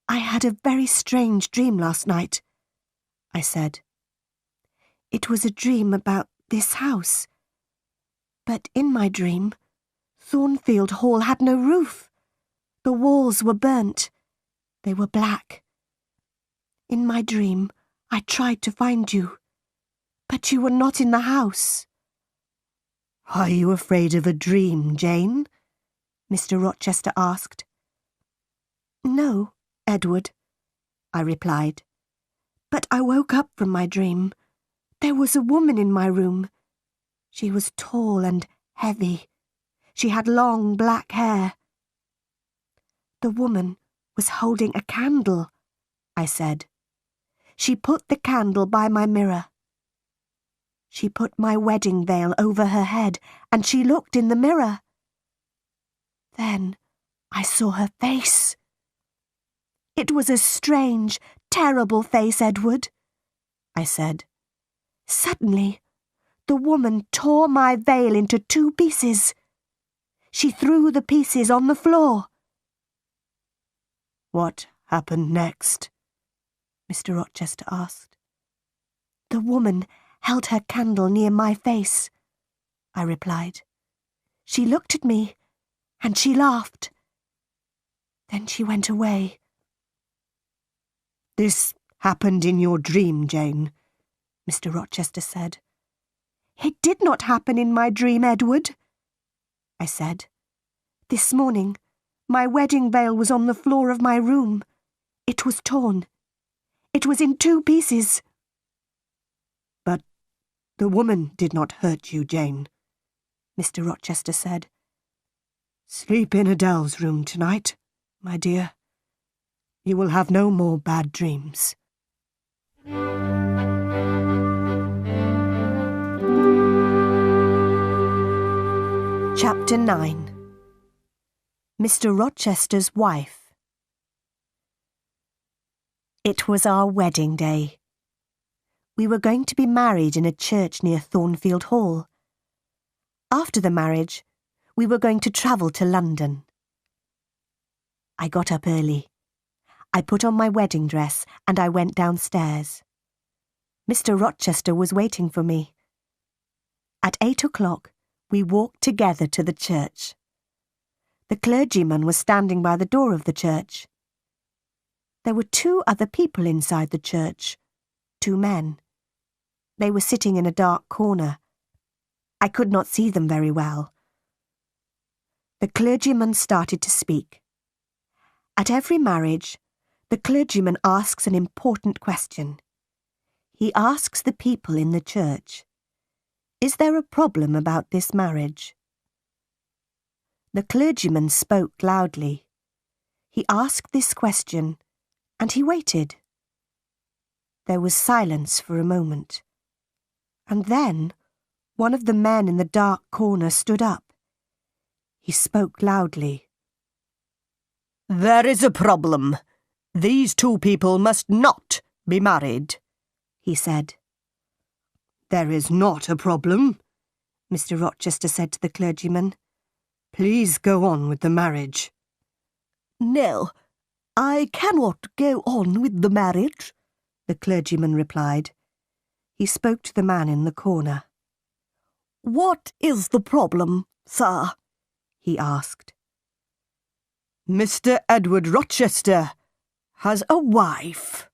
"I had a very strange dream last night," I said. "It was a dream about this house. But in my dream, Thornfield Hall had no roof. The walls were burnt. They were black. In my dream, I tried to find you, but you were not in the house." "Are you afraid of a dream, Jane?" Mr. Rochester asked. "No, Edward," I replied. "But I woke up from my dream. There was a woman in my room. She was tall and heavy. She had long black hair." "The woman was holding a candle," I said. "She put the candle by my mirror. She put my wedding veil over her head, and she looked in the mirror. Then I saw her face. It was a strange, terrible face, Edward," I said. "Suddenly, the woman tore my veil into 2 pieces. She threw the pieces on the floor." "What happened next?" Mr. Rochester asked. "The woman held her candle near my face," I replied. "She looked at me, and she laughed. Then she went away." "This happened in your dream, Jane," Mr. Rochester said. "It did not happen in my dream, Edward," I said. "This morning, my wedding veil was on the floor of my room. It was torn. It was in 2 pieces." "But the woman did not hurt you, Jane," Mr. Rochester said. "Sleep in Adele's room tonight, my dear. You will have no more bad dreams." Chapter 9. Mr. Rochester's Wife. It was our wedding day. We were going to be married in a church near Thornfield Hall. After the marriage, we were going to travel to London. I got up early. I put on my wedding dress and I went downstairs. Mr. Rochester was waiting for me. At 8 o'clock, we walked together to the church. The clergyman was standing by the door of the church. There were 2 other people inside the church, two men. They were sitting in a dark corner. I could not see them very well. The clergyman started to speak. At every marriage, the clergyman asks an important question. He asks the people in the church, "Is there a problem about this marriage?" The clergyman spoke loudly. He asked this question, and he waited. There was silence for a moment. And then one of the men in the dark corner stood up. He spoke loudly. "There is a problem. These two people must not be married," he said. "There is not a problem," Mr. Rochester said to the clergyman. "Please go on with the marriage." "No, I cannot go on with the marriage," the clergyman replied. He spoke to the man in the corner. "What is the problem, sir?" he asked. "Mr. Edward Rochester has a wife."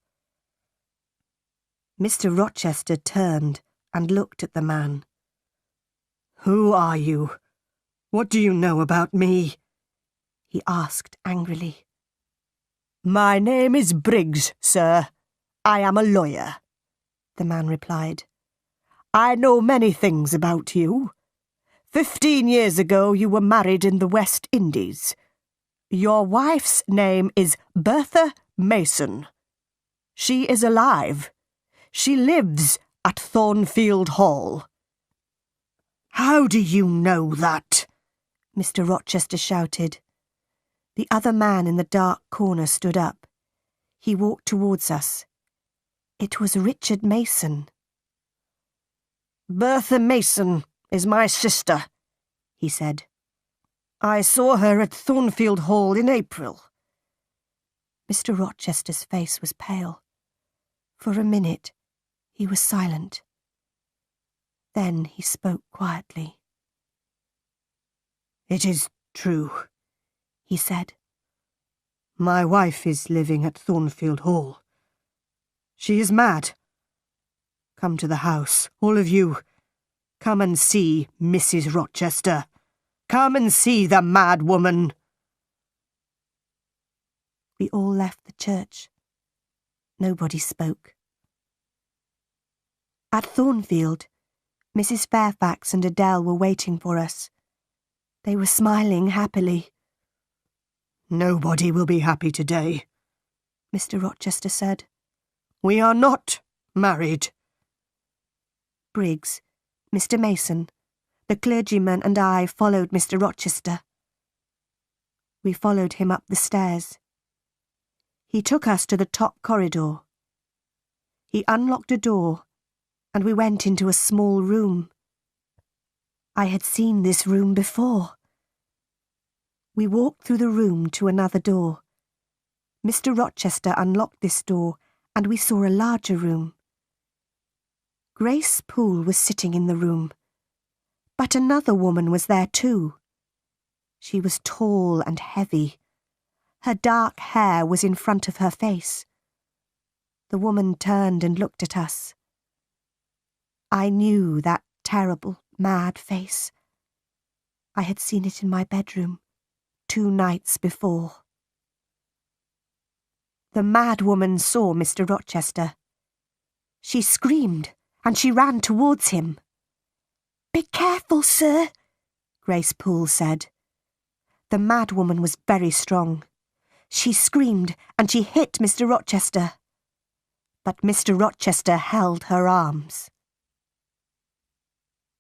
Mr. Rochester turned and looked at the man. "Who are you? What do you know about me?" he asked angrily. "My name is Briggs, sir. I am a lawyer," the man replied. "I know many things about you. 15 years ago you were married in the West Indies. Your wife's name is Bertha Mason. She is alive. She lives at Thornfield Hall." "How do you know that?" Mr. Rochester shouted. The other man in the dark corner stood up. He walked towards us. It was Richard Mason. "Bertha Mason is my sister," he said. "I saw her at Thornfield Hall in April." Mr. Rochester's face was pale. For a minute, he was silent. Then he spoke quietly. "It is true," he said. "My wife is living at Thornfield Hall. She is mad. Come to the house, all of you. Come and see Mrs. Rochester. Come and see the mad woman." We all left the church. Nobody spoke. At Thornfield, Mrs. Fairfax and Adele were waiting for us. They were smiling happily. "Nobody will be happy today," Mr. Rochester said. "We are not married." Briggs, Mr. Mason, the clergyman and I followed Mr. Rochester. We followed him up the stairs. He took us to the top corridor. He unlocked a door, and we went into a small room. I had seen this room before. We walked through the room to another door. Mr. Rochester unlocked this door, and we saw a larger room. Grace Poole was sitting in the room, but another woman was there too. She was tall and heavy. Her dark hair was in front of her face. The woman turned and looked at us. I knew that terrible, mad face. I had seen it in my bedroom 2 nights before. The mad woman saw Mr. Rochester. She screamed, and she ran towards him. "Be careful, sir," Grace Poole said. The mad woman was very strong. She screamed, and she hit Mr. Rochester. But Mr. Rochester held her arms.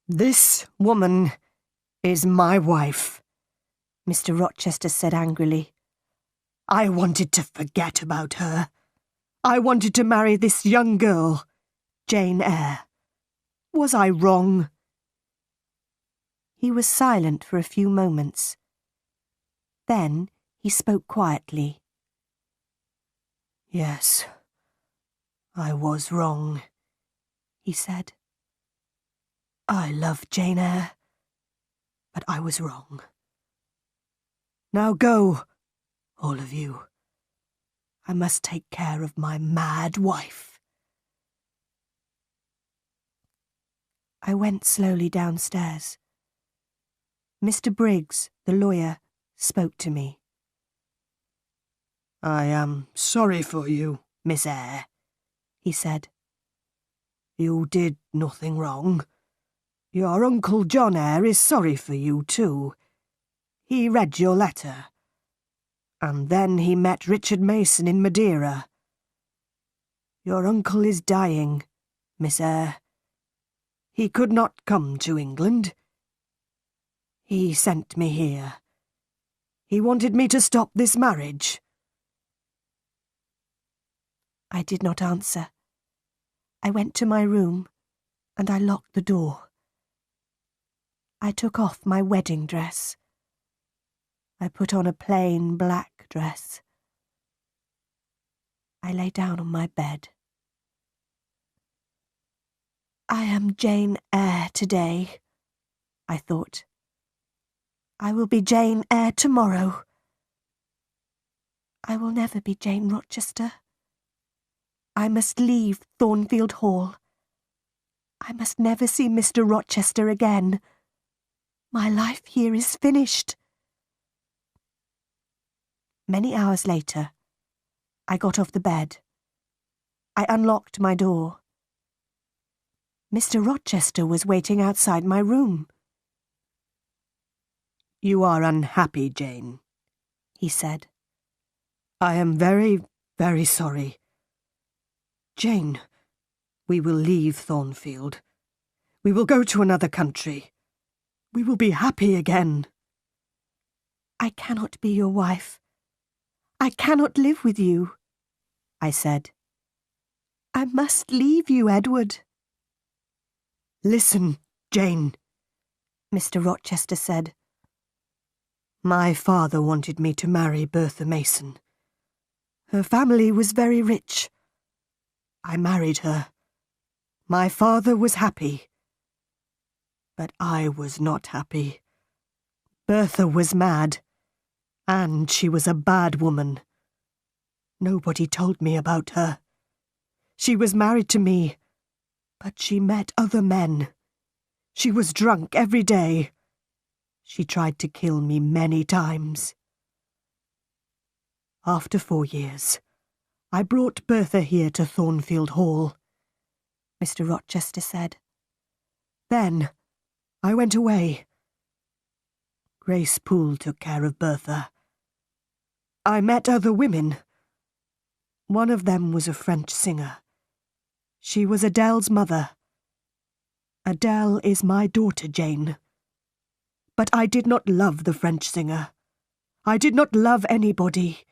"This woman is my wife," Mr. Rochester said angrily. "I wanted to forget about her. I wanted to marry this young girl, Jane Eyre. Was I wrong?" He was silent for a few moments. Then he spoke quietly. "Yes, I was wrong," he said. "I love Jane Eyre, but I was wrong. Now go, all of you. I must take care of my mad wife." I went slowly downstairs. Mr. Briggs, the lawyer, spoke to me. "I am sorry for you, Miss Eyre," he said. "You did nothing wrong. Your Uncle John Eyre is sorry for you too. He read your letter. And then he met Richard Mason in Madeira. Your uncle is dying, Miss Eyre. He could not come to England. He sent me here. He wanted me to stop this marriage." I did not answer. I went to my room and I locked the door. I took off my wedding dress. I put on a plain black dress. I lay down on my bed. I am Jane Eyre today, I thought. I will be Jane Eyre tomorrow. I will never be Jane Rochester. I must leave Thornfield Hall. I must never see Mr. Rochester again. My life here is finished. Many hours later, I got off the bed. I unlocked my door. Mr. Rochester was waiting outside my room. "You are unhappy, Jane," he said. "I am very, very sorry. Jane, we will leave Thornfield. We will go to another country. We will be happy again." "I cannot be your wife. I cannot live with you," I said. "I must leave you, Edward." "Listen, Jane," Mr. Rochester said. "My father wanted me to marry Bertha Mason. Her family was very rich. I married her. My father was happy. But I was not happy. Bertha was mad, and she was a bad woman. Nobody told me about her. She was married to me, but she met other men. She was drunk every day. She tried to kill me many times. After 4 years, I brought Bertha here to Thornfield Hall," Mr. Rochester said. "Then I went away. Grace Poole took care of Bertha. I met other women. One of them was a French singer. She was Adele's mother. Adele is my daughter, Jane. But I did not love the French singer. I did not love anybody.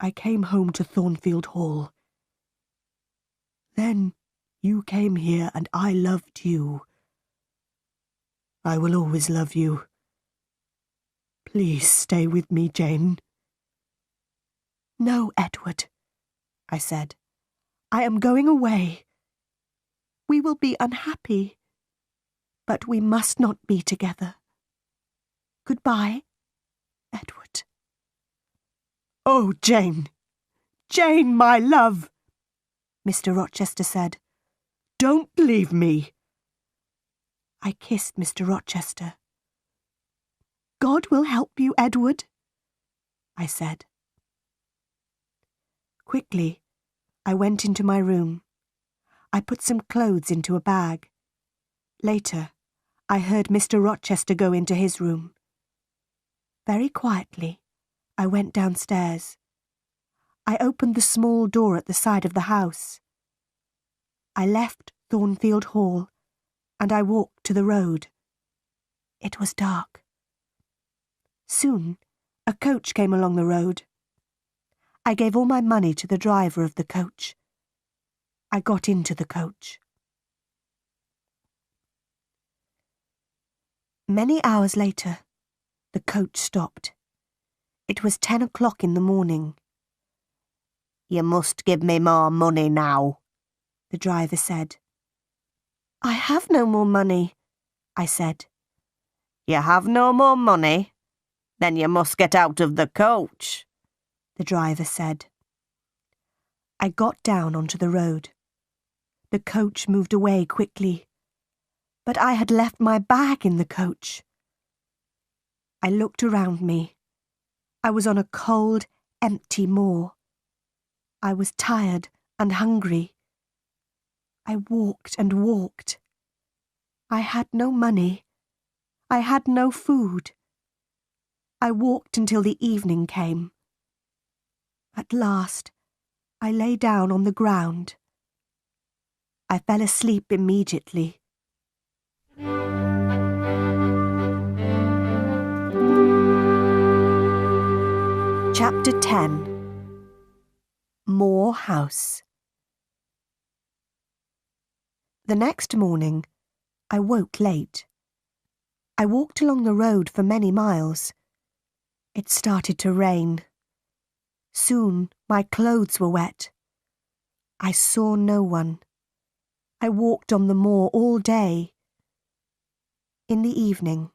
I came home to Thornfield Hall. Then you came here and I loved you. I will always love you. Please stay with me, Jane." "No, Edward," I said. "I am going away. We will be unhappy, but we must not be together. Goodbye, Edward." "Oh, Jane! Jane, my love!" Mr. Rochester said. "Don't leave me." I kissed Mr. Rochester. "God will help you, Edward," I said. Quickly, I went into my room. I put some clothes into a bag. Later, I heard Mr. Rochester go into his room. Very quietly, I went downstairs. I opened the small door at the side of the house. I left Thornfield Hall, and I walked to the road. It was dark. Soon, a coach came along the road. I gave all my money to the driver of the coach. I got into the coach. Many hours later, the coach stopped. It was 10 o'clock in the morning. "You must give me more money now," the driver said. "I have no more money," I said. "You have no more money? Then you must get out of the coach," the driver said. I got down onto the road. The coach moved away quickly. But I had left my bag in the coach. I looked around me. I was on a cold, empty moor. I was tired and hungry. I walked and walked. I had no money. I had no food. I walked until the evening came. At last, I lay down on the ground. I fell asleep immediately. Chapter 10. Moor House. The next morning, I woke late. I walked along the road for many miles. It started to rain. Soon my clothes were wet. I saw no one. I walked on the moor all day. In the evening,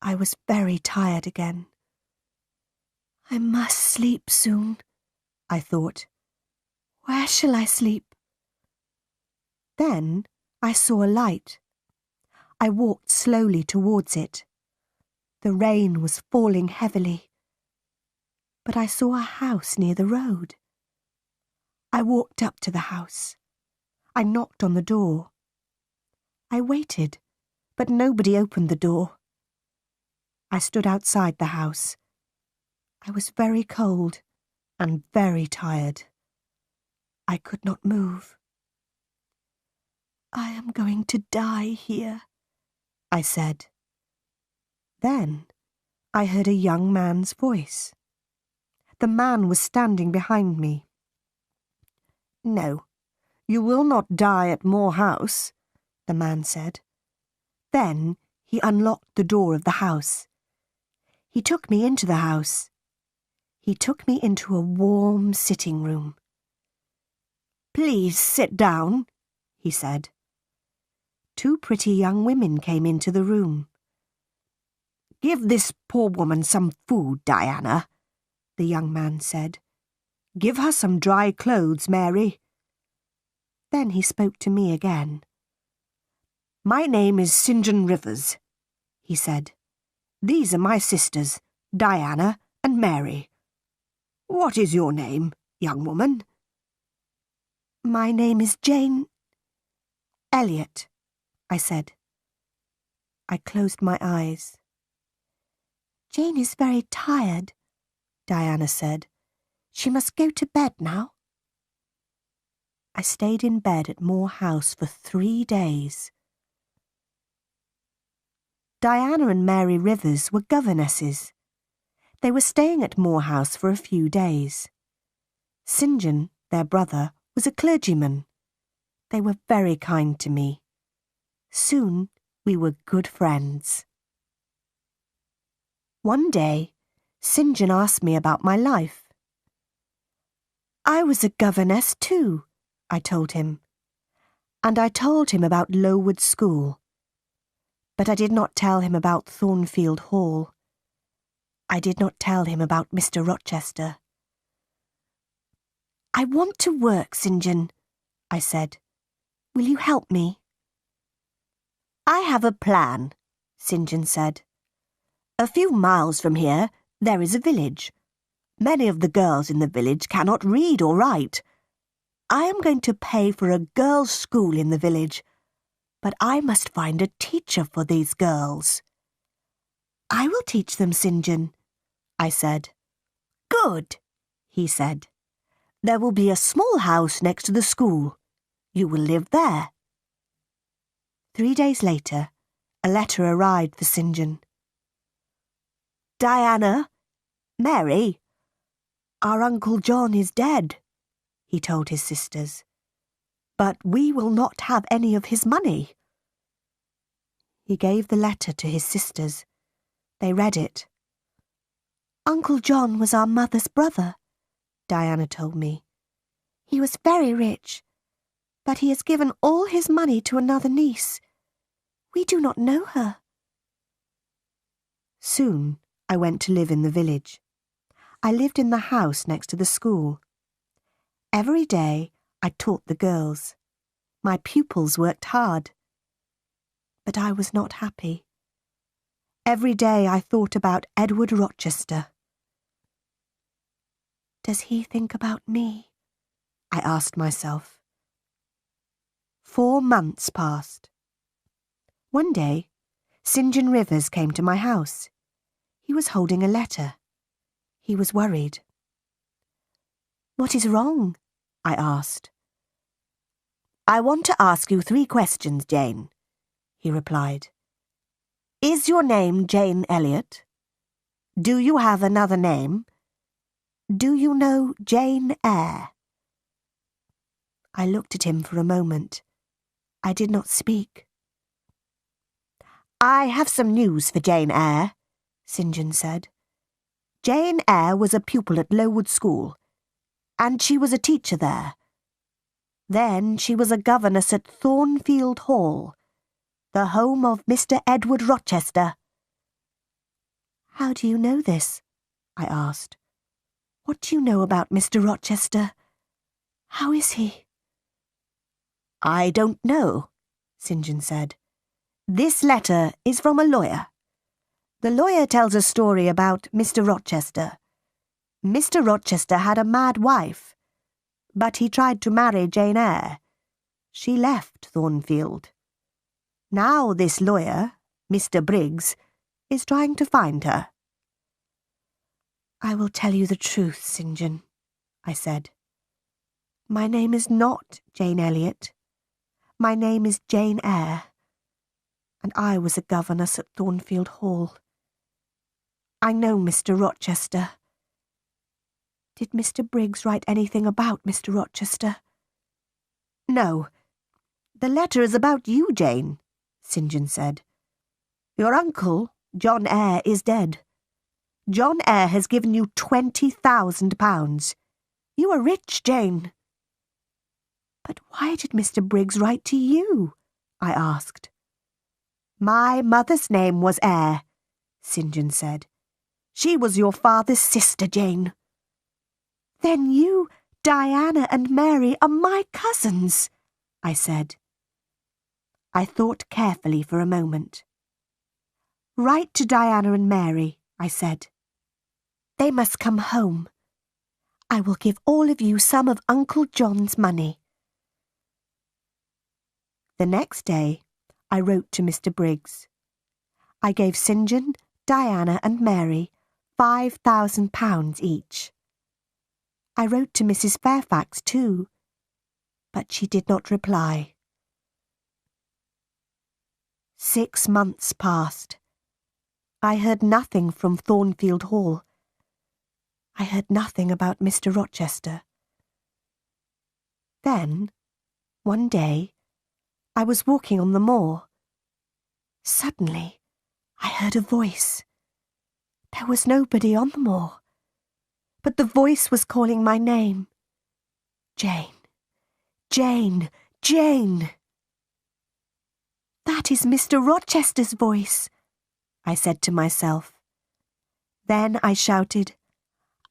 I was very tired again. I must sleep soon, I thought. Where shall I sleep? Then I saw a light. I walked slowly towards it. The rain was falling heavily. But I saw a house near the road. I walked up to the house. I knocked on the door. I waited, but nobody opened the door. I stood outside the house. I was very cold and very tired. I could not move. I am going to die here, I said. Then I heard a young man's voice. The man was standing behind me. No, you will not die at Moor House, the man said. Then he unlocked the door of the house. He took me into the house. He took me into a warm sitting room. Please sit down, he said. Two pretty young women came into the room. Give this poor woman some food, Diana, the young man said. Give her some dry clothes, Mary. Then he spoke to me again. My name is St. John Rivers, he said. These are my sisters, Diana and Mary. What is your name, young woman? My name is Jane Elliot, I said. I closed my eyes. Jane is very tired, Diana said. She must go to bed now. I stayed in bed at Moor House for 3 days. Diana and Mary Rivers were governesses. They were staying at Moor House for a few days. St. John, their brother, was a clergyman. They were very kind to me. Soon we were good friends. One day, St. John asked me about my life. I was a governess too, I told him. And I told him about Lowood School. But I did not tell him about Thornfield Hall. I did not tell him about Mr. Rochester. I want to work, St. John, I said. Will you help me? I have a plan, St. John said. A few miles from here, there is a village. Many of the girls in the village cannot read or write. I am going to pay for a girls' school in the village, but I must find a teacher for these girls. I will teach them, St. John, I said. Good, he said. There will be a small house next to the school. You will live there. 3 days later, a letter arrived for St. John. Diana, Mary, our Uncle John is dead, he told his sisters. But we will not have any of his money. He gave the letter to his sisters. They read it. Uncle John was our mother's brother, Diana told me. He was very rich, but he has given all his money to another niece. We do not know her. Soon I went to live in the village. I lived in the house next to the school. Every day I taught the girls. My pupils worked hard. But I was not happy. Every day I thought about Edward Rochester. Does he think about me? I asked myself. 4 months passed. One day, St. John Rivers came to my house. He was holding a letter. He was worried. What is wrong? I asked. I want to ask you 3 questions, Jane, he replied. Is your name Jane Elliot? Do you have another name? Do you know Jane Eyre? I looked at him for a moment. I did not speak. I have some news for Jane Eyre, St. John said. Jane Eyre was a pupil at Lowood School, and she was a teacher there. Then she was a governess at Thornfield Hall, the home of Mr. Edward Rochester. How do you know this? I asked. What do you know about Mr. Rochester? How is he? I don't know, St. John said. This letter is from a lawyer. The lawyer tells a story about Mr. Rochester. Mr. Rochester had a mad wife, but he tried to marry Jane Eyre. She left Thornfield. Now this lawyer, Mr. Briggs, is trying to find her. I will tell you the truth, St. John, I said. My name is not Jane Elliot. My name is Jane Eyre, and I was a governess at Thornfield Hall. I know Mr. Rochester. Did Mr. Briggs write anything about Mr. Rochester? No. The letter is about you, Jane, St. John said. Your uncle, John Eyre, is dead. John Eyre has given you £20,000. You are rich, Jane. But why did Mr. Briggs write to you? I asked. My mother's name was Eyre, St. John said. She was your father's sister, Jane. Then you, Diana and Mary are my cousins, I said. I thought carefully for a moment. Write to Diana and Mary, I said. They must come home. I will give all of you some of Uncle John's money. The next day, I wrote to Mr. Briggs. I gave St. John, Diana and Mary £5,000 each. I wrote to Mrs. Fairfax too, but she did not reply. 6 months passed. I heard nothing from Thornfield Hall. I heard nothing about Mr. Rochester. Then, one day, I was walking on the moor. Suddenly, I heard a voice. There was nobody on the moor, but the voice was calling my name. Jane, Jane, Jane. That is Mr. Rochester's voice, I said to myself. Then I shouted,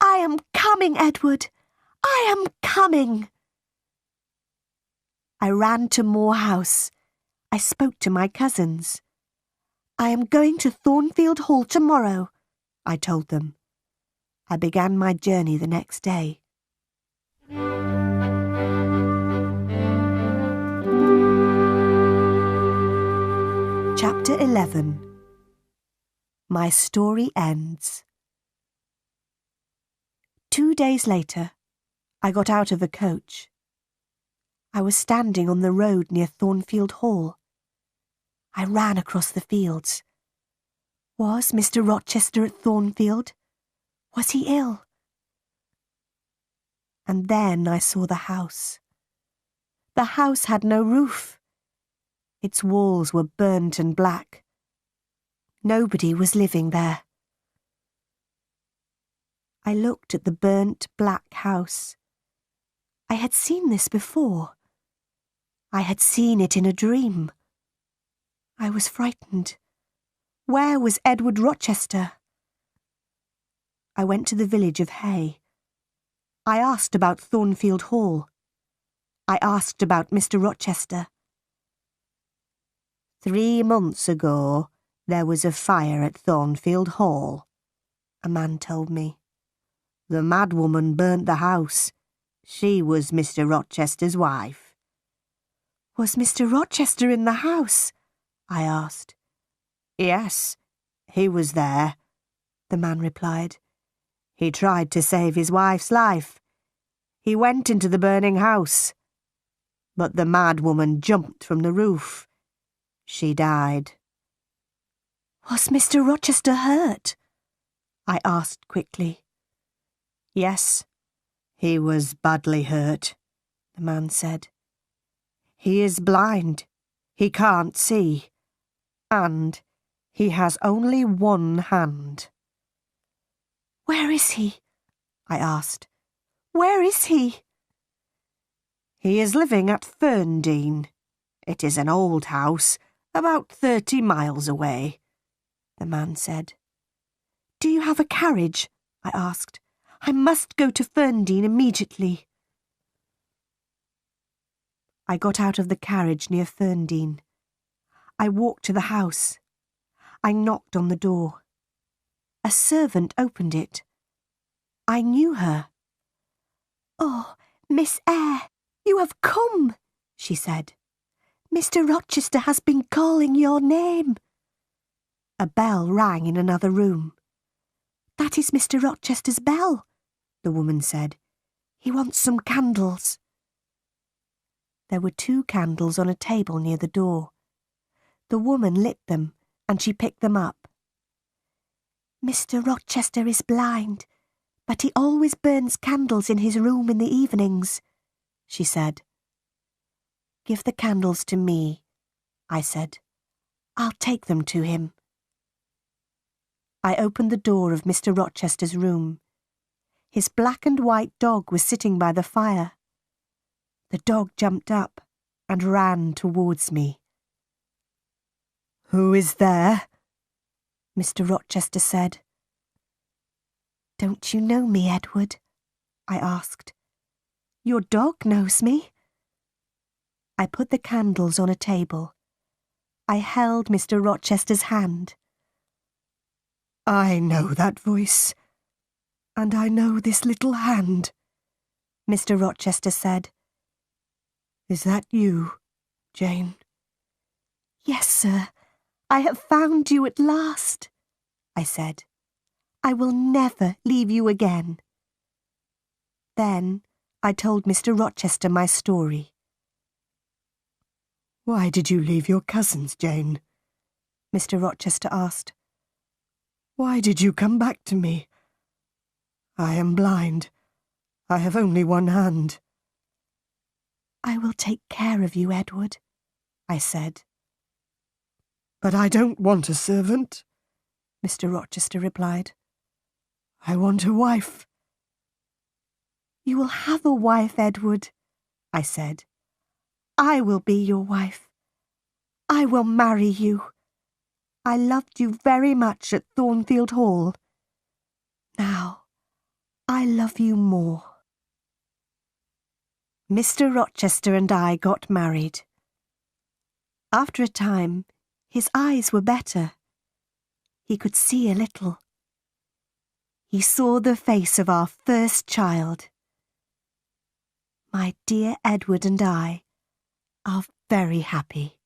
I am coming, Edward! I am coming! I ran to Moor House. I spoke to my cousins. I am going to Thornfield Hall tomorrow, I told them. I began my journey the next day. Chapter 11. My story ends. 2 days later, I got out of a coach. I was standing on the road near Thornfield Hall. I ran across the fields. Was Mr. Rochester at Thornfield? Was he ill? And then I saw the house. The house had no roof. Its walls were burnt and black. Nobody was living there. I looked at the burnt black house. I had seen this before. I had seen it in a dream. I was frightened. Where was Edward Rochester? I went to the village of Hay. I asked about Thornfield Hall. I asked about Mr. Rochester. 3 months ago, there was a fire at Thornfield Hall, a man told me. The madwoman burnt the house. She was Mr. Rochester's wife. Was Mr. Rochester in the house? I asked. Yes, he was there, the man replied. He tried to save his wife's life. He went into the burning house, but the madwoman jumped from the roof. She died. Was Mr. Rochester hurt? I asked quickly. Yes, he was badly hurt, the man said. He is blind. He can't see. And he has only one hand. Where is he? I asked. Where is he? He is living at Ferndean. It is an old house, about 30 miles away, the man said. Do you have a carriage? I asked. I must go to Ferndean immediately. I got out of the carriage near Ferndean. I walked to the house. I knocked on the door. A servant opened it. I knew her. Oh, Miss Eyre, you have come, she said. Mr. Rochester has been calling your name. A bell rang in another room. That is Mr. Rochester's bell, the woman said. He wants some candles. There were 2 candles on a table near the door. The woman lit them, and she picked them up. Mr. Rochester is blind, but he always burns candles in his room in the evenings, she said. Give the candles to me, I said. I'll take them to him. I opened the door of Mr. Rochester's room. His black and white dog was sitting by the fire. The dog jumped up and ran towards me. Who is there? Mr. Rochester said. Don't you know me, Edward? I asked. Your dog knows me. I put the candles on a table. I held Mr. Rochester's hand. I know that voice, and I know this little hand, Mr. Rochester said. Is that you, Jane? Yes, sir. I have found you at last, I said. I will never leave you again. Then I told Mr. Rochester my story. Why did you leave your cousins, Jane? Mr. Rochester asked. Why did you come back to me? I am blind. I have only one hand. I will take care of you, Edward, I said. But I don't want a servant, Mr. Rochester replied. I want a wife. You will have a wife, Edward, I said. I will be your wife. I will marry you. I loved you very much at Thornfield Hall. Now, I love you more. Mr. Rochester and I got married. After a time, his eyes were better. He could see a little. He saw the face of our first child. My dear Edward and I are very happy.